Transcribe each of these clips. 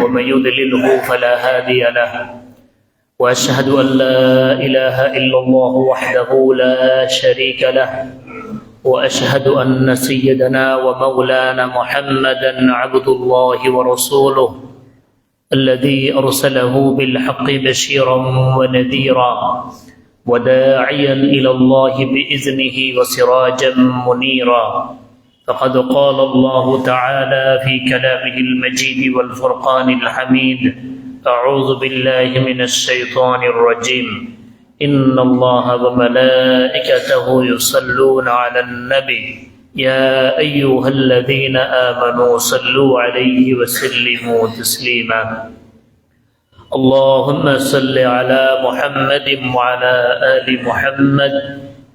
ومن يضلله فلا هادي له وأشهد أن لا إله إلا الله وحده لا شريك له وأشهد أن سيدنا ومولانا محمدا عبد الله ورسوله الذي أرسله بالحق بشيرا ونذيرا وداعيا إلى الله بإذنه وسراجا منيرا فقد قال الله تعالى في كلامه المجيد والفرقان الحميد أعوذ بالله من الشيطان الرجيم إن الله وملائكته يصلون على النبي يا أيها الذين آمنوا صلوا عليه وسلموا تسليما اللهم صل على محمد وعلى آل محمد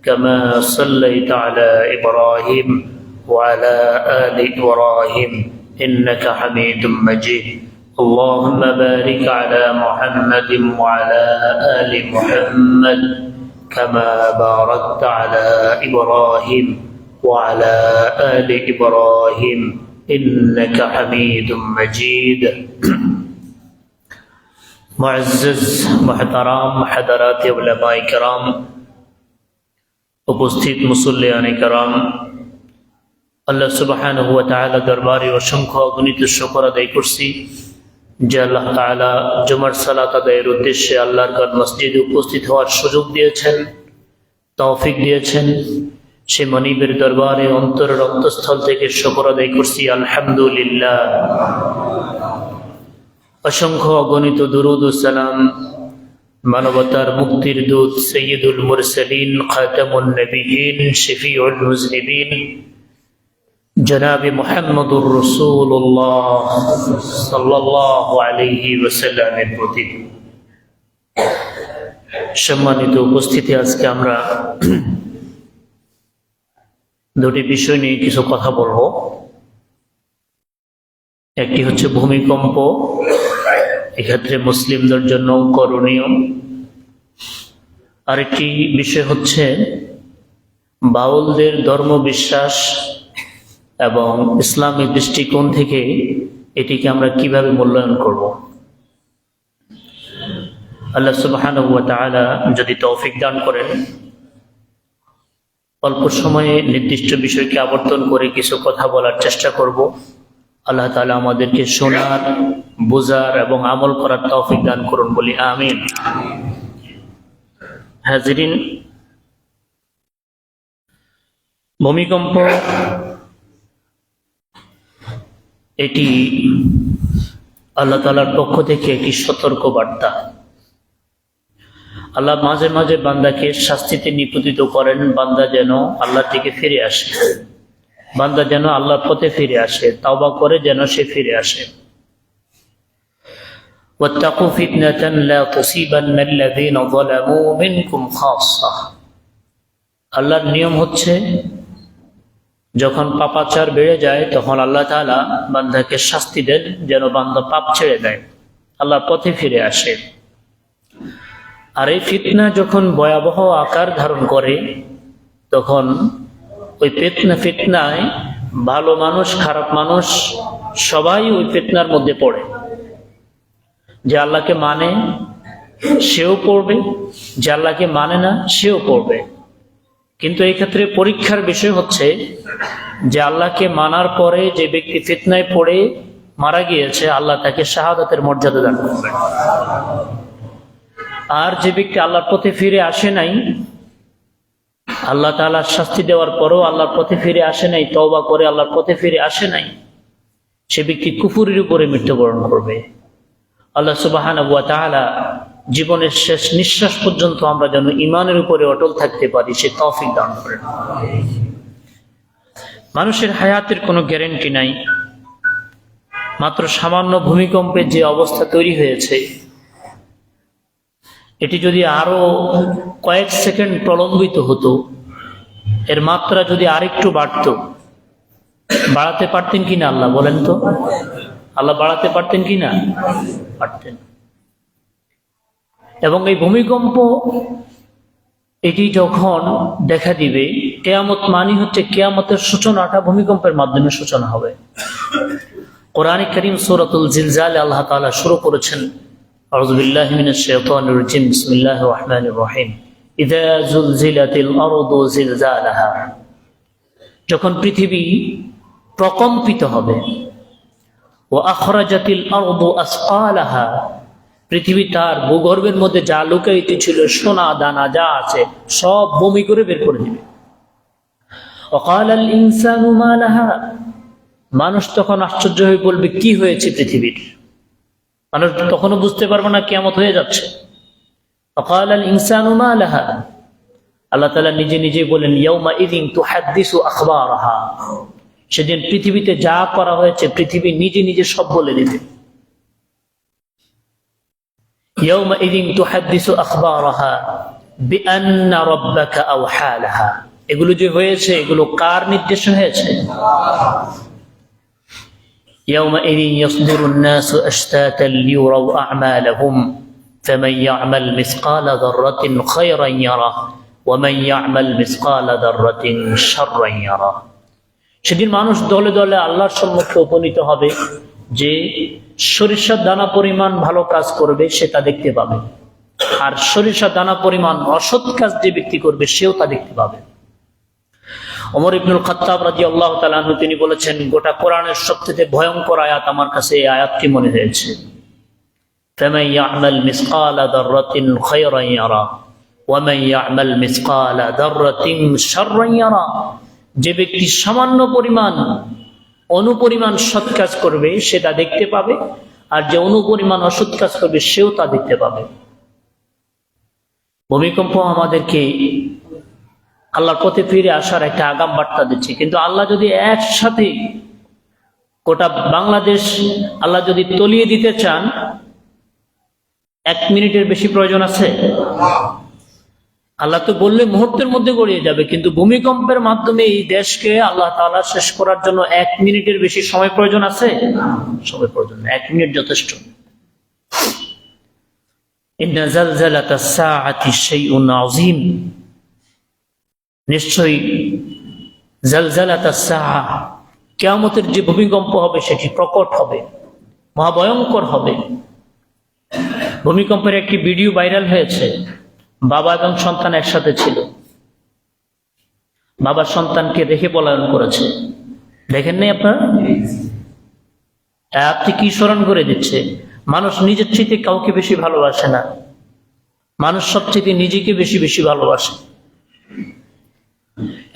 كما صليت على إبراهيم وعلى آل إبراهيم إنك حميد مجيد اللهم بارك على محمد وعلى آل محمد كما باركت على إبراهيم وعلى آل إبراهيم إنك حميد مجيد معزز محترم حضرات علماء کرام উপস্থিত মুসল্লিয়ানে کرام আল্লাহ সুবহানাহু ওয়া তাআলা দরবারে অসংখ্য অগণিত শুকর আদায় করছি যে আল্লাহ তাআলা জুমার সালাত আদায়ের উদ্দেশ্যে আল্লাহর ঘর মসজিদে উপস্থিত হওয়ার সুযোগ দিয়েছেন, তৌফিক দিয়েছেন। সে মনিবের দরবারে অন্তরের অন্তঃস্থল থেকে শুকর আদায় করছি আলহামদুলিল্লাহ। অসংখ্য অগণিত দুরূদ ও সালাম মানবতার মুক্তির দূত সাইয়্যিদুল মুরসালিন খাতামুন নবিয়্যিন শফিউল মুযনিবিন জনাবে মুহাম্মদুর রাসূলুল্লাহ সাল্লাল্লাহু আলাইহি ওয়াসাল্লামের প্রতি। সম্মানিত উপস্থিতি, আজকে আমরা দুটি বিষয় নিয়ে কিছু কথা বলবো। একটি হচ্ছে ভূমিকম্প, এক্ষেত্রে মুসলিমদের জন্য করণীয়। আরেকটি বিষয় হচ্ছে বাউলদের ধর্ম বিশ্বাস এবং ইসলামী দৃষ্টিকোণ থেকে এটিকে আমরা কিভাবে মূল্যায়ন করব। আল্লাহ সুবহানাহু ওয়া তাআলা যদি তৌফিক দান করেন, অল্প সময়ে নির্দিষ্ট বিষয়কে আবর্তন করে কিছু কথা বলার চেষ্টা করব। আল্লাহ তাআলা আমাদেরকে শোনার, বোঝার এবং আমল করার তৌফিক দান করুন বলি আমিন। হাজিরিন, ভূমিকম্প এটি আল্লাহ তাআলার পক্ষ থেকে একটি সতর্ক বার্তা। আল্লাহ মাঝে মাঝে বান্দাকে শাস্তিতে নিপতিত করেন, বান্দা যেন আল্লাহর দিকে ফিরে আসে, বান্দা যেন আল্লাহর পথে ফিরে আসে, তাওবা করে যেন সে ফিরে আসে। ওয়াত্তাকু ফিতনাতান লা তুসিবান্নাল্লাযীনা যালামু মিনকুম খাসসা। আল্লাহর নিয়ম হচ্ছে যখন পাপাচার বেড়ে যায় তখন আল্লাহ তাআলা বান্দাকে শাস্তি দেন যেন বান্দা পাপ ছেড়ে দেয়, আল্লাহর পথে ফিরে আসে। আর এই ফিতনা যখন ভয়াবহ আকার ধারণ করে তখন ওই ফিতনায় ভালো মানুষ, খারাপ মানুষ সবাই ওই ফিতনার মধ্যে পড়ে। যে আল্লাহকে মানে সেও পড়বে, যে আল্লাহকে মানে না সেও পড়বে। কিন্তু এই ক্ষেত্রে পরীক্ষার বিষয় হচ্ছে যে আল্লাহকে মানার পরে যে ব্যক্তি ফিতনায় পড়ে মারা গিয়েছে, আল্লাহ তাকে শাহাদাতের মর্যাদা দান করবে। আর যে ব্যক্তি আল্লাহর পথে ফিরে আসে নাই, আল্লাহ তাআলার শাস্তি দেওয়ার পরেও আল্লাহর পথে ফিরে আসে নাই, তওবা করে আল্লাহর পথে ফিরে আসে নাই, সে ব্যক্তি কুফরের উপরে মৃত্যুবরণ করবে। আল্লাহ সুবহানাহু ওয়া তাআলা জীবনের শেষ নিঃশ্বাস পর্যন্ত আমরা যেন ঈমানের উপরে অটল থাকতে পারি সে তৌফিক দান করেন। মানুষের হায়াতের কোনো গ্যারান্টি নাই। মাত্র সামান্য ভূমিকম্পে যে অবস্থা তৈরি হয়েছে, এটি যদি আরো কয়েক সেকেন্ড প্রলম্বিত হতো, এর মাত্রা যদি আরেকটু বাড়তো, বাড়াতে পারতেন কিনা আল্লাহ বলেন তো? আল্লাহ বাড়াতে পারতেন কিনা? পারতেন। এবং এই ভূমিকম্প এটি যখন দেখা দিবে, কিয়ামত মানে হচ্ছে কিয়ামতের সূচনাটা ভূমিকম্পের মাধ্যমে সূচনা হবে। কোরআনে কারীম সূরাতুল জিলজালে আল্লাহ তাআলা শুরু করেছেন, আউযু বিল্লাহি মিনাশ শাইতানির রাজিম, বিসমিল্লাহির রহমানির রহিম। ইযা যুলজিলাতিল আরদু জিলজালাহা, যখন পৃথিবী প্রকম্পিত হবে। ওয়া আখরাজাতিল আরদু আসকালাহা, পৃথিবী তার ভূগর্ভের মধ্যে যা লুকায়িত ছিল, সোনা দানা যা আছে সব বমি করে বের করে দিবে। ওয়া ক্বালাল ইনসানু মা লাহা, মানুষ তখন আশ্চর্য হয়ে বলবে কি হয়েছে পৃথিবীর। মানুষ তখনও বুঝতে পারবে না কিয়ামত হয়ে যাচ্ছে। ওয়া ক্বালাল ইনসানু মা লাহা, আল্লাহ তাআলা নিজে নিজে বলেন, ইয়াউমা ইযিন তুহাদ্দিসু আখবারাহা, সেদিন পৃথিবীতে যা করা হয়েছে পৃথিবী নিজে নিজে সব বলে দিবে। ইয়াউমা ইযিন তুহাদ্দিসু আখবারাহা বিআন্না রাব্বাকা আওহা লাহা, এগুলো যে হয়েছে এগুলো কার নির্দেশে হয়েছে? ইয়াউমা ইযিন ইয়াসদুরুন নাসু আশতাতান লিয়ুরাউ আ'মালাহুম ফামান ইয়া'মাল মিসকালা যাররাতিন খায়রান ইয়ারাহ ওয়া মান ইয়া'মাল মিসকালা যাররাতিন শাররান ইয়ারাহ। সেদিন মানুষ দলে দলে আল্লাহর সম্মুখে উপনীত হবে, যে সরিষার দানা পরিমাণ ভালো কাজ করবে সে তা দেখতে পাবে, আর সরিষার দানা পরিমাণ অসৎ কাজ যে ব্যক্তি করবে সেও তা দেখতে পাবে। ওমর ইবনুল খাত্তাব রাদিয়াল্লাহু তাআলা আনহু তিনি বলেছেন, গোটা কোরআনের সবচেয়ে ভয়ঙ্কর আয়াত আমার কাছে এই আয়াতটি মনে হয়েছে, ফামান ইয়া'মাল মিসকালা যাররাতিন খায়রান ইয়ারা ওয়া মান ইয়া'মাল মিসকালা যাররাতিন শাররান ইয়ারা। যে ব্যক্তি সামান্য পরিমাণ অনুপরিমাণ সৎ কাজ করবে সে তা দেখতে পাবে, আর যে অনুপরিমাণ অসৎ কাজ করবে সেও তা দেখতে পাবে। ভূমিকম্প আমাদেরকে আল্লাহর পথে ফিরে আসার একটা আগাম বার্তা দিচ্ছে, কিন্তু আল্লাহ যদি একসাথে গোটা বাংলাদেশ আল্লাহ যদি তলিয়ে দিতে চান, 1 মিনিটের বেশি প্রয়োজন আছে? আল্লাহ তো বললে মুহূর্তের মধ্যে গড়িয়ে যাবে, কিন্তু ভূমিকম্পের মাধ্যমে এই দেশকে আল্লাহ তাআলা শেষ করার জন্য 1 মিনিটের বেশি সময় প্রয়োজন আছে? সময় প্রয়োজন, 1 মিনিট যথেষ্ট। ইন্না জালজালাতাস সাআতি শাইউন আযীম, নিশ্চয়ই জালজালাতাস সাআ, কিয়ামতের যে ভূমিকম্প হবে সেটি প্রকট হবে, মহাভয়ঙ্কর হবে। ভূমিকম্পের একটি ভিডিও ভাইরাল হয়েছে, বাবা এবং সন্তান একসাথে ছিল, বাবা সন্তানকে রেখে পলায়ন করেছে। দেখেন নাই আপনারা? আপনি কি স্মরণ করে দিচ্ছে? মানুষ নিজের চাইতে কাউকে বেশি ভালোবাসে না, মানুষ সবচেয়ে নিজেকে বেশি বেশি ভালোবাসে।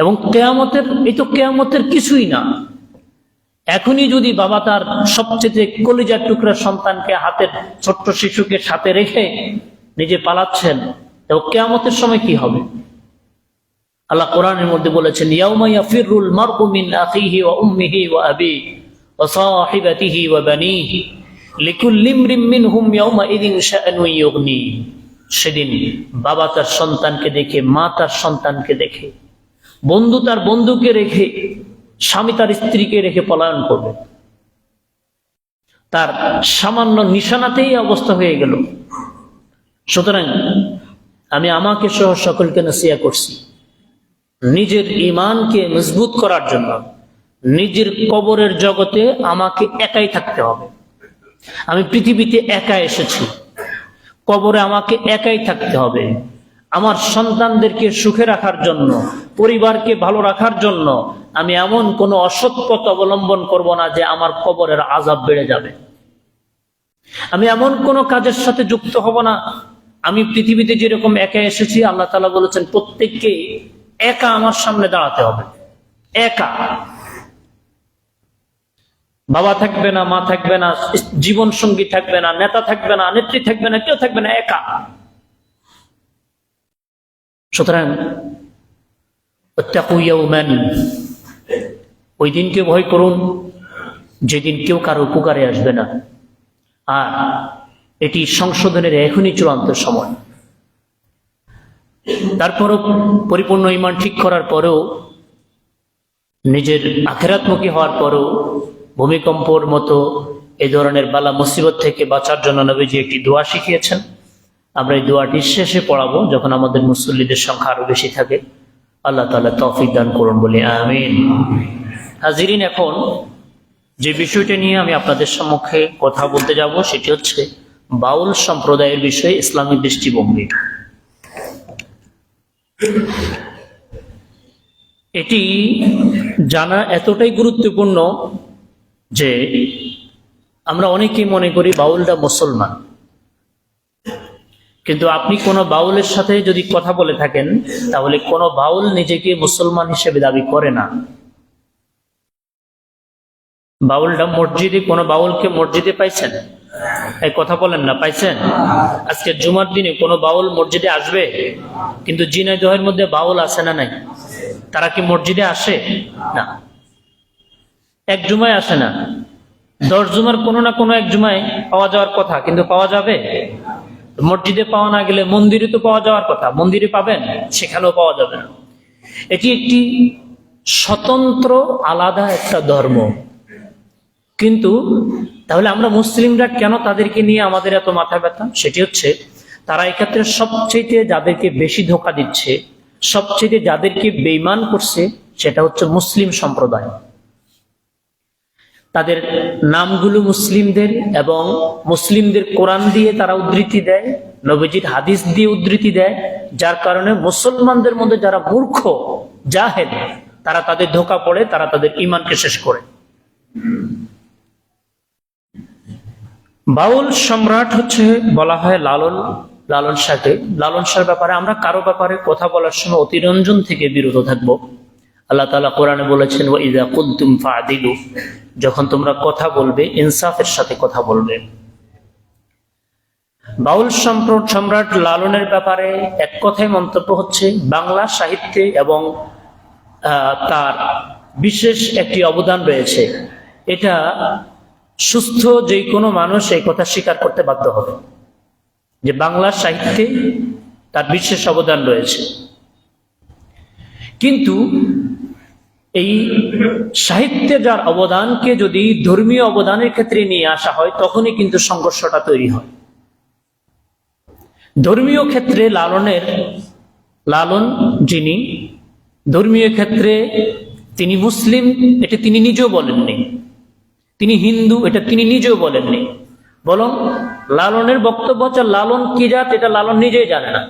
এবং কিয়ামতের, এই তো কিয়ামতের কিছুই না। এখনই যদি বাবা তার সবচেয়ে কলিজার টুকরা সন্তানকে, হাতের ছোট্ট শিশুকে সাথে রেখে নিজে পালাচ্ছেন, এবং কিয়ামতের সময় কি হবে? আল্লাহ কোরআনের মধ্যে বলেছেন, ইয়াউমা ইয়াফিরুল মারউ মিন আখিহি ওয়া উম্মিহি ওয়া আবিহি ওয়া সাহিবাতিহি ওয়া বানিহি লিকুল্লি ইমরিন মিনহুম ইয়াউমা ইযিন শাআনুন ইউগনি। সেদিন বাবা তার সন্তানকে দেখে, মা তার সন্তানকে দেখে, বন্ধু তার বন্ধুকে রেখে, স্বামী তার স্ত্রীকে রেখে পলায়ন করবে। তার সামান্য নিশানাতেই অবস্থা হয়ে গেল। সুতরাং আমি আমাকে সহ সকলকে নসিহত করছি, নিজের ঈমানকে মজবুত করার জন্য নিজের কবরের জগতে আমাকে একাই থাকতে হবে। আমি পৃথিবীতে একা এসেছি, কবরে আমাকে একাই থাকতে হবে। আমার সন্তানদেরকে সুখে রাখার জন্য, পরিবারকে ভালো রাখার জন্য আমি এমন কোনো অসৎ পথ অবলম্বন করব না যে আমার কবরের আযাব বেড়ে যাবে। আমি এমন কোনো কাজের সাথে যুক্ত হব না। আমি পৃথিবীতে যেরকম একা এসেছি, আল্লাহ তাআলা বলেছেন প্রত্যেককে একা আমার সামনে দাঁড়াতে হবে, একা। বাবা থাকবে না, মা থাকবে না, জীবন সঙ্গী থাকবে না, নেতা থাকবে না, নেত্রী থাকবে না, কেউ থাকবে না, একা। সুতরাং ইত্তাকু ইয়াওমান, ওই দিনকে ভয় করুন যেদিন কেউ কারো উপকারে আসবে না। আর এটি সংশোধনের এখনই চূড়ান্ত সময়। তারপরও পরিপূর্ণ ঈমান ঠিক করার পরেও, নিজের আখিরাতমুখী হওয়ার পরেও ভূমিকম্পর মতো এই ধরনের বালা মুসিবত থেকে বাঁচার জন্য নবীজি একটি দোয়া শিখিয়েছেন। আমরা এই দোয়াটি শেষে পড়াবো যখন আমাদের মুসল্লিদের সংখ্যা আরো বেশি থাকে। আল্লাহ তাআলা তৌফিক দান করুন বলি আমিন। হাজিরিন, এখন যে বিষয়টা নিয়ে আমি আপনাদের সম্মুখে কথা বলতে যাব সেটি হচ্ছে বাউল সম্প্রদায়ের বিষয়ে ইসলামিক দৃষ্টিভঙ্গি। এটি জানা এতটাই গুরুত্বপূর্ণ যে আমরা অনেকেই মনে করি বাউলরা মুসলমান, কিন্তু আপনি কোনো বাউলের সাথে যদি কথা বলে থাকেন তাহলে কোনো বাউল নিজেকে মুসলমান হিসেবে দাবি করে না। বাউলটা মসজিদে, কোনো বাউলকে মসজিদে পাইছেন? এই কথা বলেন না, পাইছেন? আজকে জুমার দিনে কোনো বাউল মসজিদে আসবে? কিন্তু ঝিনাইদহের মধ্যে বাউল আছে না নাই? তারা কি মসজিদে আসে? না, এক জুমায় আসে না। 10 জুমার কোনো না কোনো এক জুমায় পাওয়া যাওয়ার কথা, কিন্তু পাওয়া যাবে? মসজিদে পাওয়া না গেলে মন্দিরে তো পাওয়া যাওয়ার কথা, মন্দিরে পাবেন? সেখানেও পাওয়া যাবে না। এটি একটি স্বতন্ত্র আলাদা একটা ধর্ম। কিন্তু তাহলে আমরা মুসলিমরা কেন তাদেরকে নিয়ে আমাদের এত মাথা ব্যথা? সেটি হচ্ছে তারা এক্ষেত্রে সবচেয়ে যাদেরকে বেশি ধোঁকা দিচ্ছে, সবচেয়ে যাদেরকে বেঈমান করছে, সেটা হচ্ছে মুসলিম সম্প্রদায়। তাদের নামগুলো মুসলিমদের, এবং মুসলিমদের কোরআন দিয়ে তারা উদ্ধৃতি দেয়, নবীজির হাদিস দিয়ে উদ্ধৃতি দেয়, যার কারণে মুসলমানদের মধ্যে যারা মূর্খ জাহেল তারা তাদের ধোঁকা পড়ে, তারা তাদের ঈমানকে শেষ করে। বাউল সম্রাট হচ্ছে বলা হয় লালন শাহকে। লালন শাহর ব্যাপারে আমরা কারো ব্যাপারে কথা বলার সময় অতিরঞ্জন থেকে বিরত থাকবো। আল্লাহ তাআলা কোরআনে বলেছেন, ওয়া ইযা কুনতুম ফা'দিলু, যখন তোমরা কথা বলবে ইনসাফের সাথে কথা বলবে। বাউল সম্রাট লালনের ব্যাপারে এক কথায় মন্তব্য হচ্ছে, বাংলা সাহিত্যে এবং তার বিশেষ একটি অবদান রয়েছে। এটা সুস্থ যে কোনো মানুষ এই কথা স্বীকার করতে বাধ্য হবে যে বাংলা সাহিত্যে তার বিশেষ অবদান রয়েছে। কিন্তু এই সাহিত্যে যার অবদানকে যদি ধর্মীয় অবদানের ক্ষেত্রে নিয়ে আসা হয়, তখনই কিন্তু সংঘর্ষটা তৈরি হয়। ধর্মীয় ক্ষেত্রে লালন যিনি ধর্মীয় ক্ষেত্রে তিনি মুসলিম, এটা তিনি নিজেও বলেননি। তিনি হিন্দু, এটা তিনি নিজেও বলেননি। বরং লালনের বক্তব্য হচ্ছে লালন কি জাত এটা লালন নিজেই জানে না।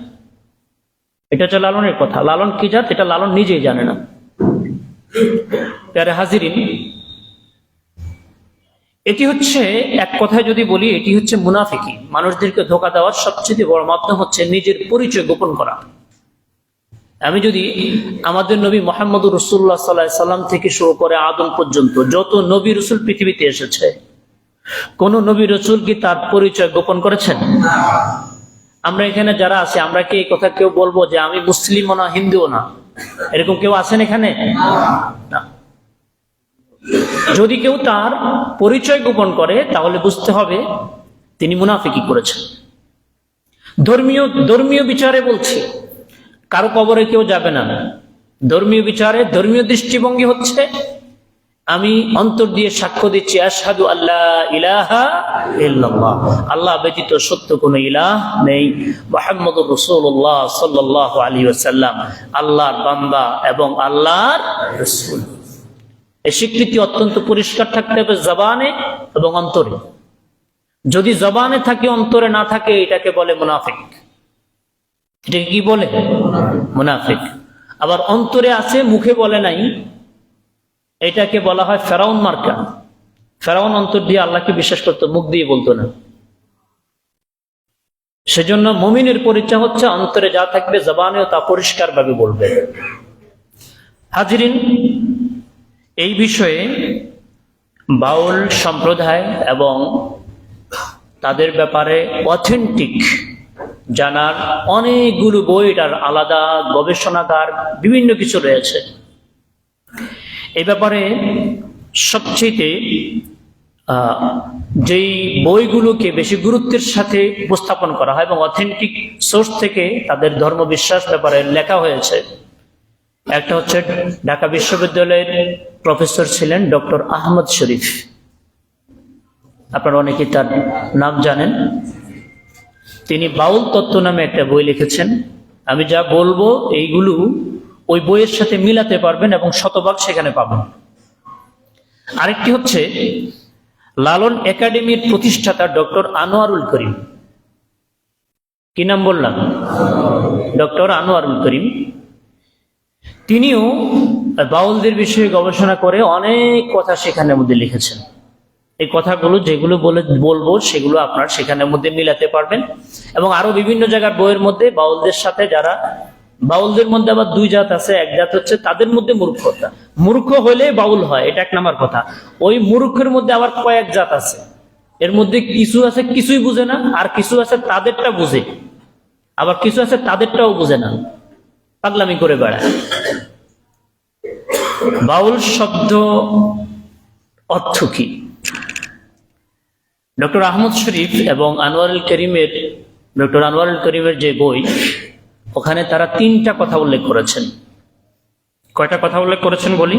এটা হচ্ছে লালনের কথা, লালন কি জাত এটা লালন নিজেই জানে না। প্যারে হাজিরিন, এটি হচ্ছে এক কথায় যদি বলি, এটি হচ্ছে মুনাফিকি। মানুষদেরকে ধোঁকা দেওয়ার সবচেয়ে বড় মাধ্যম হচ্ছে নিজের পরিচয় গোপন করা। আমি যদি আমাদের নবী মুহাম্মদুর রাসূলুল্লাহ সাল্লাল্লাহু আলাইহি সাল্লাম থেকে শুরু করে আদম পর্যন্ত যত নবী রাসূল পৃথিবীতে এসেছে, কোন নবী রাসূল কি তার পরিচয় গোপন করেছেন? আমরা এখানে যারা আছি, আমরা কি এই কথা কেউ বলবো যে আমি মুসলিমও না হিন্দুও না? এরকম কেউ আছেন এখানে? না। যদি কেউ তার পরিচয় গোপন করে তাহলে বুঝতে হবে তিনি মুনাফিকি করেছেন। ধর্মীয় বিচারে বলছি, কারো কবরে কেউ যাবে না। ধর্মীয় বিচারে ধর্মীয় দৃষ্টিভঙ্গি হচ্ছে আমি অন্তর দিয়ে সাক্ষ্য দিচ্ছি, আশহাদু আল্লা ইলাহা ইল্লাল্লাহ, আল্লাহ ব্যতীত সত্য কোনো ইলাহ নেই, মুহাম্মদুর রাসূলুল্লাহ সাল্লাল্লাহু আলাইহি ওয়াসাল্লাম আল্লাহর বান্দা এবং আল্লাহর রাসূল। এই স্বীকৃতি অত্যন্ত পরিষ্কার থাকতে হবে জবানে এবং অন্তরে। যদি জবানে থাকে অন্তরে না থাকে, এটাকে বলে মুনাফিক। এটাকে কি বলে? মুনাফিক। আবার অন্তরে আছে মুখে বলে নাই, এটাকে বলা হয় ফেরাউন মার্কা। ফেরাউন অন্তর দিয়ে আল্লাহকে বিশ্বাস করতো, মুখ দিয়ে বলতো না। সেজন্য মুমিনের পরিচয় হচ্ছে অন্তরে যা থাকবে জবানেও তা পরিষ্কার ভাবে বলবে। হাজিরিন, এই বিষয়ে বাউল সম্প্রদায় এবং তাদের ব্যাপারে অথেন্টিক জানার অনেকগুলো বই, আর আলাদা গবেষণাগার বিভিন্ন কিছু রয়েছে। এই ব্যাপারে সবচেয়ে যেই বইগুলোকে বেশি গুরুত্বের সাথে উপস্থাপন করা হয় এবং অথেন্টিক সোর্স থেকে তাদের ধর্মবিশ্বাস ব্যাপারে লেখা হয়েছে, একটা হচ্ছে ঢাকা বিশ্ববিদ্যালয়ের প্রফেসর ছিলেন ডক্টর আহমদ শরীফ। আপনারা অনেকে তার নাম জানেন। তিনি বাউল তত্ত্ব নামে একটা বই লিখেছেন। আমি যা বলবো এইগুলো ওই বইয়ের সাথে মিলাতে পারবেন এবং শতভাগ সেখানে পাবেন। আরেকটি হচ্ছে লালন একাডেমির প্রতিষ্ঠাতা ডক্টর আনোয়ারুল করিম। কি নাম বললাম? ডক্টর আনোয়ারুল করিম। তিনিও বাউলদের বিষয়ে গবেষণা করে অনেক কথা সেখানের মধ্যে লিখেছেন। এই কথাগুলো যেগুলো বলবো সেগুলো আপনার সেখানের মধ্যে মিলাতে পারবেন। এবং আরো বিভিন্ন জায়গার বইয়ের মধ্যে বাউলদের সাথে যারা, বাউলদের মধ্যে আবার দুই জাত আছে। এক জাত হচ্ছে তাদের মধ্যে মূর্খতা, মূর্খ হলে বাউল হয়, এটা এক নাম্বার কথা। ওই মূর্খের মধ্যে আবার কয়েক জাত আছে। এর মধ্যে কিছু আছে কিছুই বুঝে না, আর কিছু আছে তাদেরটা বুঝে, আবার কিছু আছে তাদেরটাও বুঝে না, পাগলামি করে বেড়ায়। বাউল শব্দ অর্থ কি? ডক্টর আহমদ শরীফ এবং ডক্টর আনোয়ারুল করিমের যে বই, ওখানে তারা তিনটা কথা উল্লেখ করেছেন। কয়টা কথা উল্লেখ করেছেন বলি?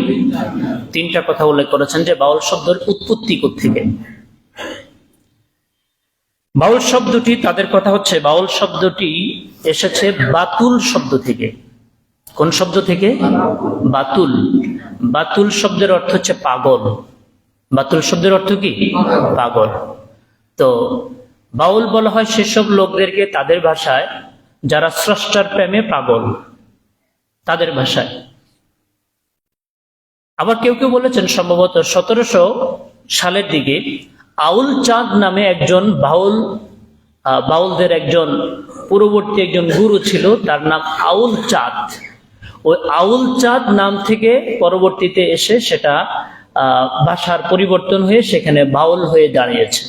তিনটা কথা উল্লেখ করেছেন যে বাউল শব্দের উৎপত্তি কোত্থেকে। বাউল শব্দটি, তাদের কথা হচ্ছে বাউল শব্দটি এসেছে বাতুল শব্দ থেকে। কোন শব্দ থেকে? বাতুল। বাতুল শব্দের অর্থ হচ্ছে পাগল। বাতুল শব্দের অর্থ কি? পাগল। তো বাউল বলা হয় সেসব লোকদেরকে, তাদের ভাষায়, যারা স্রষ্টার প্রেমে পাগল, তাদের ভাষায়। আবার কেউ কেউ বলেছেন সম্ভবত 1700 সালের দিকে আউল চাঁদ নামে একজন বাউলদের একজন পূর্ববর্তী একজন গুরু ছিল, তার নাম আউল চাঁদ। ওই আউল চাঁদ নাম থেকে পরবর্তীতে এসে সেটা ভাষার পরিবর্তন হয়ে সেখানে বাউল হয়ে দাঁড়িয়েছে।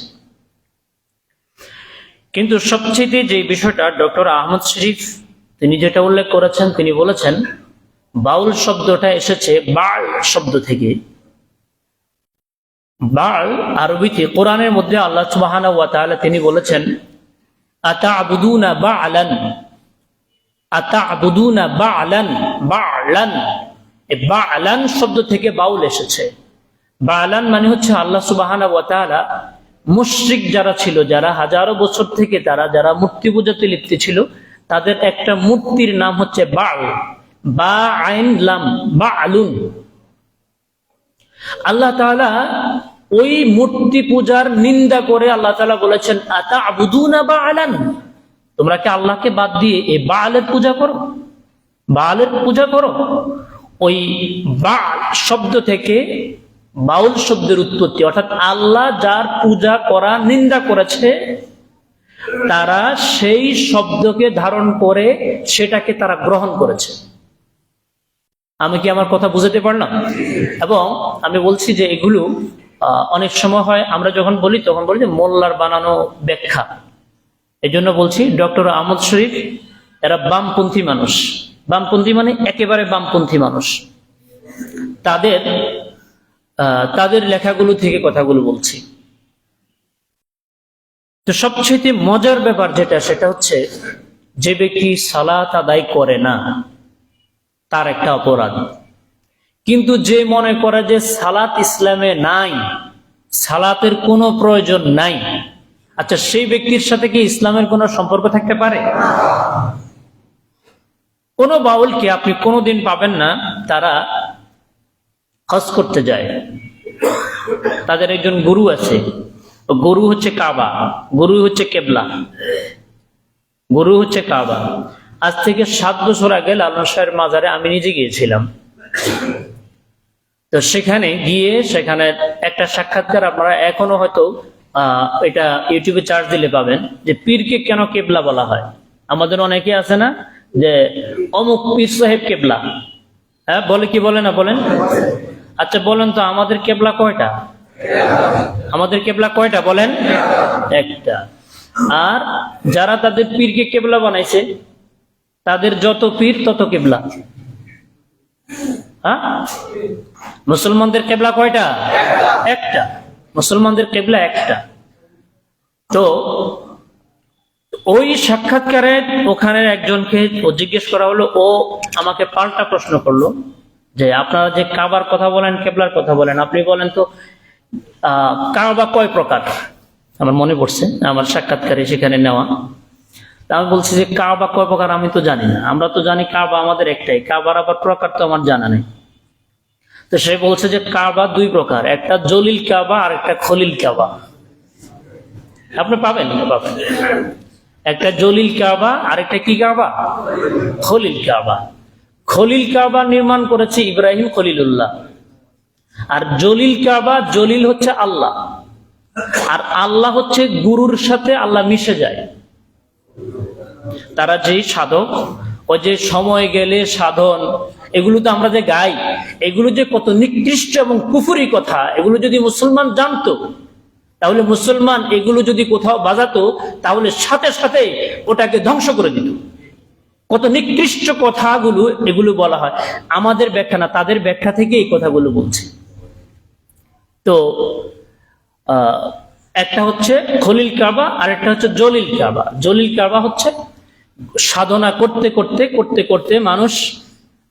কিন্তু সবচেয়ে যে বিষয়টা ডক্টর আহমদ শরীফ তিনি যেটা উল্লেখ করেছেন, তিনি বলেছেন বাউল শব্দটা এসেছে বাল শব্দ থেকে। বাল আরবিতে, কোরআনের মধ্যে আল্লাহ সুবহানাহু ওয়া তাআলা তিনি বলেছেন আতা'বুদুনা বা'লান, আতা'বুদুনা বা'লান, বা'লান। এই বা'লান শব্দ থেকে বাউল এসেছে। বা'লান মানে হচ্ছে আল্লাহ সুবহানাহু ওয়া তাআলা মুশরিক যারা ছিল, যারা হাজারো বছর থেকে যারা মূর্তি পূজাতে লিপ্ত ছিল, তাদের একটা মূর্তির নাম হচ্ছে বা'ল, বা আইন লাম, বা'লুন। আল্লাহ তাআলা ওই মূর্তি পূজার নিন্দা করে আল্লাহ তাআলা বলেছেন আতা'বুদুনা বা'লান, তোমরা কি আল্লাহকে বাদ দিয়ে এই বা'লের পূজা করো, বা'লের পূজা করো। ওই বা'ল শব্দ থেকে বাউল শব্দের উৎপত্তি, অর্থাৎ আল্লাহ যার পূজা করা নিন্দা করেছে, তারা সেই শব্দকে ধারণ করে সেটাকে তারা গ্রহণ করেছে। আমি কি আমার কথা বুঝাতে পারলাম? এবং আমি বলছি যে এগুলো অনেক সময় হয়, আমরা যখন বলি তখন বলি যে মোল্লার বানানো ব্যাখ্যা। এই জন্য বলছি ডক্টর আহমদ শরীফ এরা বামপন্থী মানুষ। বামপন্থী মানে একেবারে বামপন্থী মানুষ। তাদের লেখাগুলো থেকে কথাগুলো বলছি। তো সবচেয়ে মজার ব্যাপার যেটা, সেটা হচ্ছে যে ব্যক্তি সালাত আদায় করে না তার একটা অপরাধ। কিন্তু যে মনে করে যে সালাত ইসলামে নাই, সালাতের কোনো প্রয়োজন নাই, আচ্ছা সেই ব্যক্তির সাথে কি ইসলামের কোনো সম্পর্ক থাকতে পারে? কোন বাউলকে আপনি কোনোদিন পাবেন না তারা হজ করতে যায়। তাদের একজন গুরু আছে, গুরু হচ্ছে কাবা, গুরু হচ্ছে কেবলা, গুরু হচ্ছে কাবা। আজ থেকে 7 বছর আগে লালন শাহের মাজারে আমি নিজে গিয়েছিলাম। তো সেখানে গিয়ে সেখানে একটা সাক্ষাৎকার আপনারা এখনো হয়তো এটা ইউটিউবে চার্জ দিলে পাবেন, যে পীরকে কেন কেবলা বলা হয়। আমাদের অনেকে আছে না যে অমুক পীর সাহেব কেবলা, হ্যাঁ বলে কি বলে না বলেন? আচ্ছা বলেন তো আমাদের কেবলা কয়টা? আমাদের কেবলা কয়টা বলেন? একটা। আর যারা তাদের পীরকে কেবলা বানাইছে, তাদের যত পীর তত কেবলা। হ্যাঁ, মুসলমানদের কেবলা কয়টা? একটা। মুসলমানদের কেবলা একটা। তো ওই সাক্ষাৎকারে ওখানে একজনকে জিজ্ঞেস করা হলো, ও আমাকে পাল্টা প্রশ্ন করলো যে আপনারা যে কাবার কথা বলেন, কেবলার কথা বলেন, আপনি বলেন তো কাবা কয় প্রকার? আমার মনে পড়ছে আমার সাক্ষাৎকারে সেখানে নেওয়া। আমি বলছি যে কাবা কয় প্রকার আমি তো জানি না। আমরা তো জানি কাবা আমাদের একটাই, কাবার আবার প্রকার তো আমার জানা নেই। তো সে বলছে যে কাবা দুই প্রকার, একটা জলিল কাবা আর একটা খলিল কাবা। আপনি পাবেন একটা জলিল কাবা আর একটা কি কাবা? খলিল কাবা। খলিল কাবা নির্মাণ করেছে ইব্রাহিম খলিলুল্লাহ, আর জলিল কাবা, জলিল হচ্ছে আল্লাহ, আর আল্লাহ হচ্ছে গুরুর সাথে আল্লাহ মিশে যায়। তারা যেই সাধক, ওই যে সময় গেলে সাধন, এগুলো তো আমরা যে গাই, এগুলো যে কত নিকৃষ্ট এবং কুফরি কথা, এগুলো যদি মুসলমান জানতো, তাহলে মুসলমান এগুলো যদি কোথাও বাজাতো, তাহলে সাথে সাথে ওটাকে ধ্বংস করে দিত। কত নিকৃষ্ট কথাগুলো এগুলো বলা হয়, আমাদের ব্যাখ্যা না, তাদের ব্যাখ্যা থেকে এই কথাগুলো বলছে। তো একটা হচ্ছে খলিল কাবা আর একটা হচ্ছে জলিল কাবা। জলিল কাবা হচ্ছে সাধনা করতে করতে করতে করতে মানুষ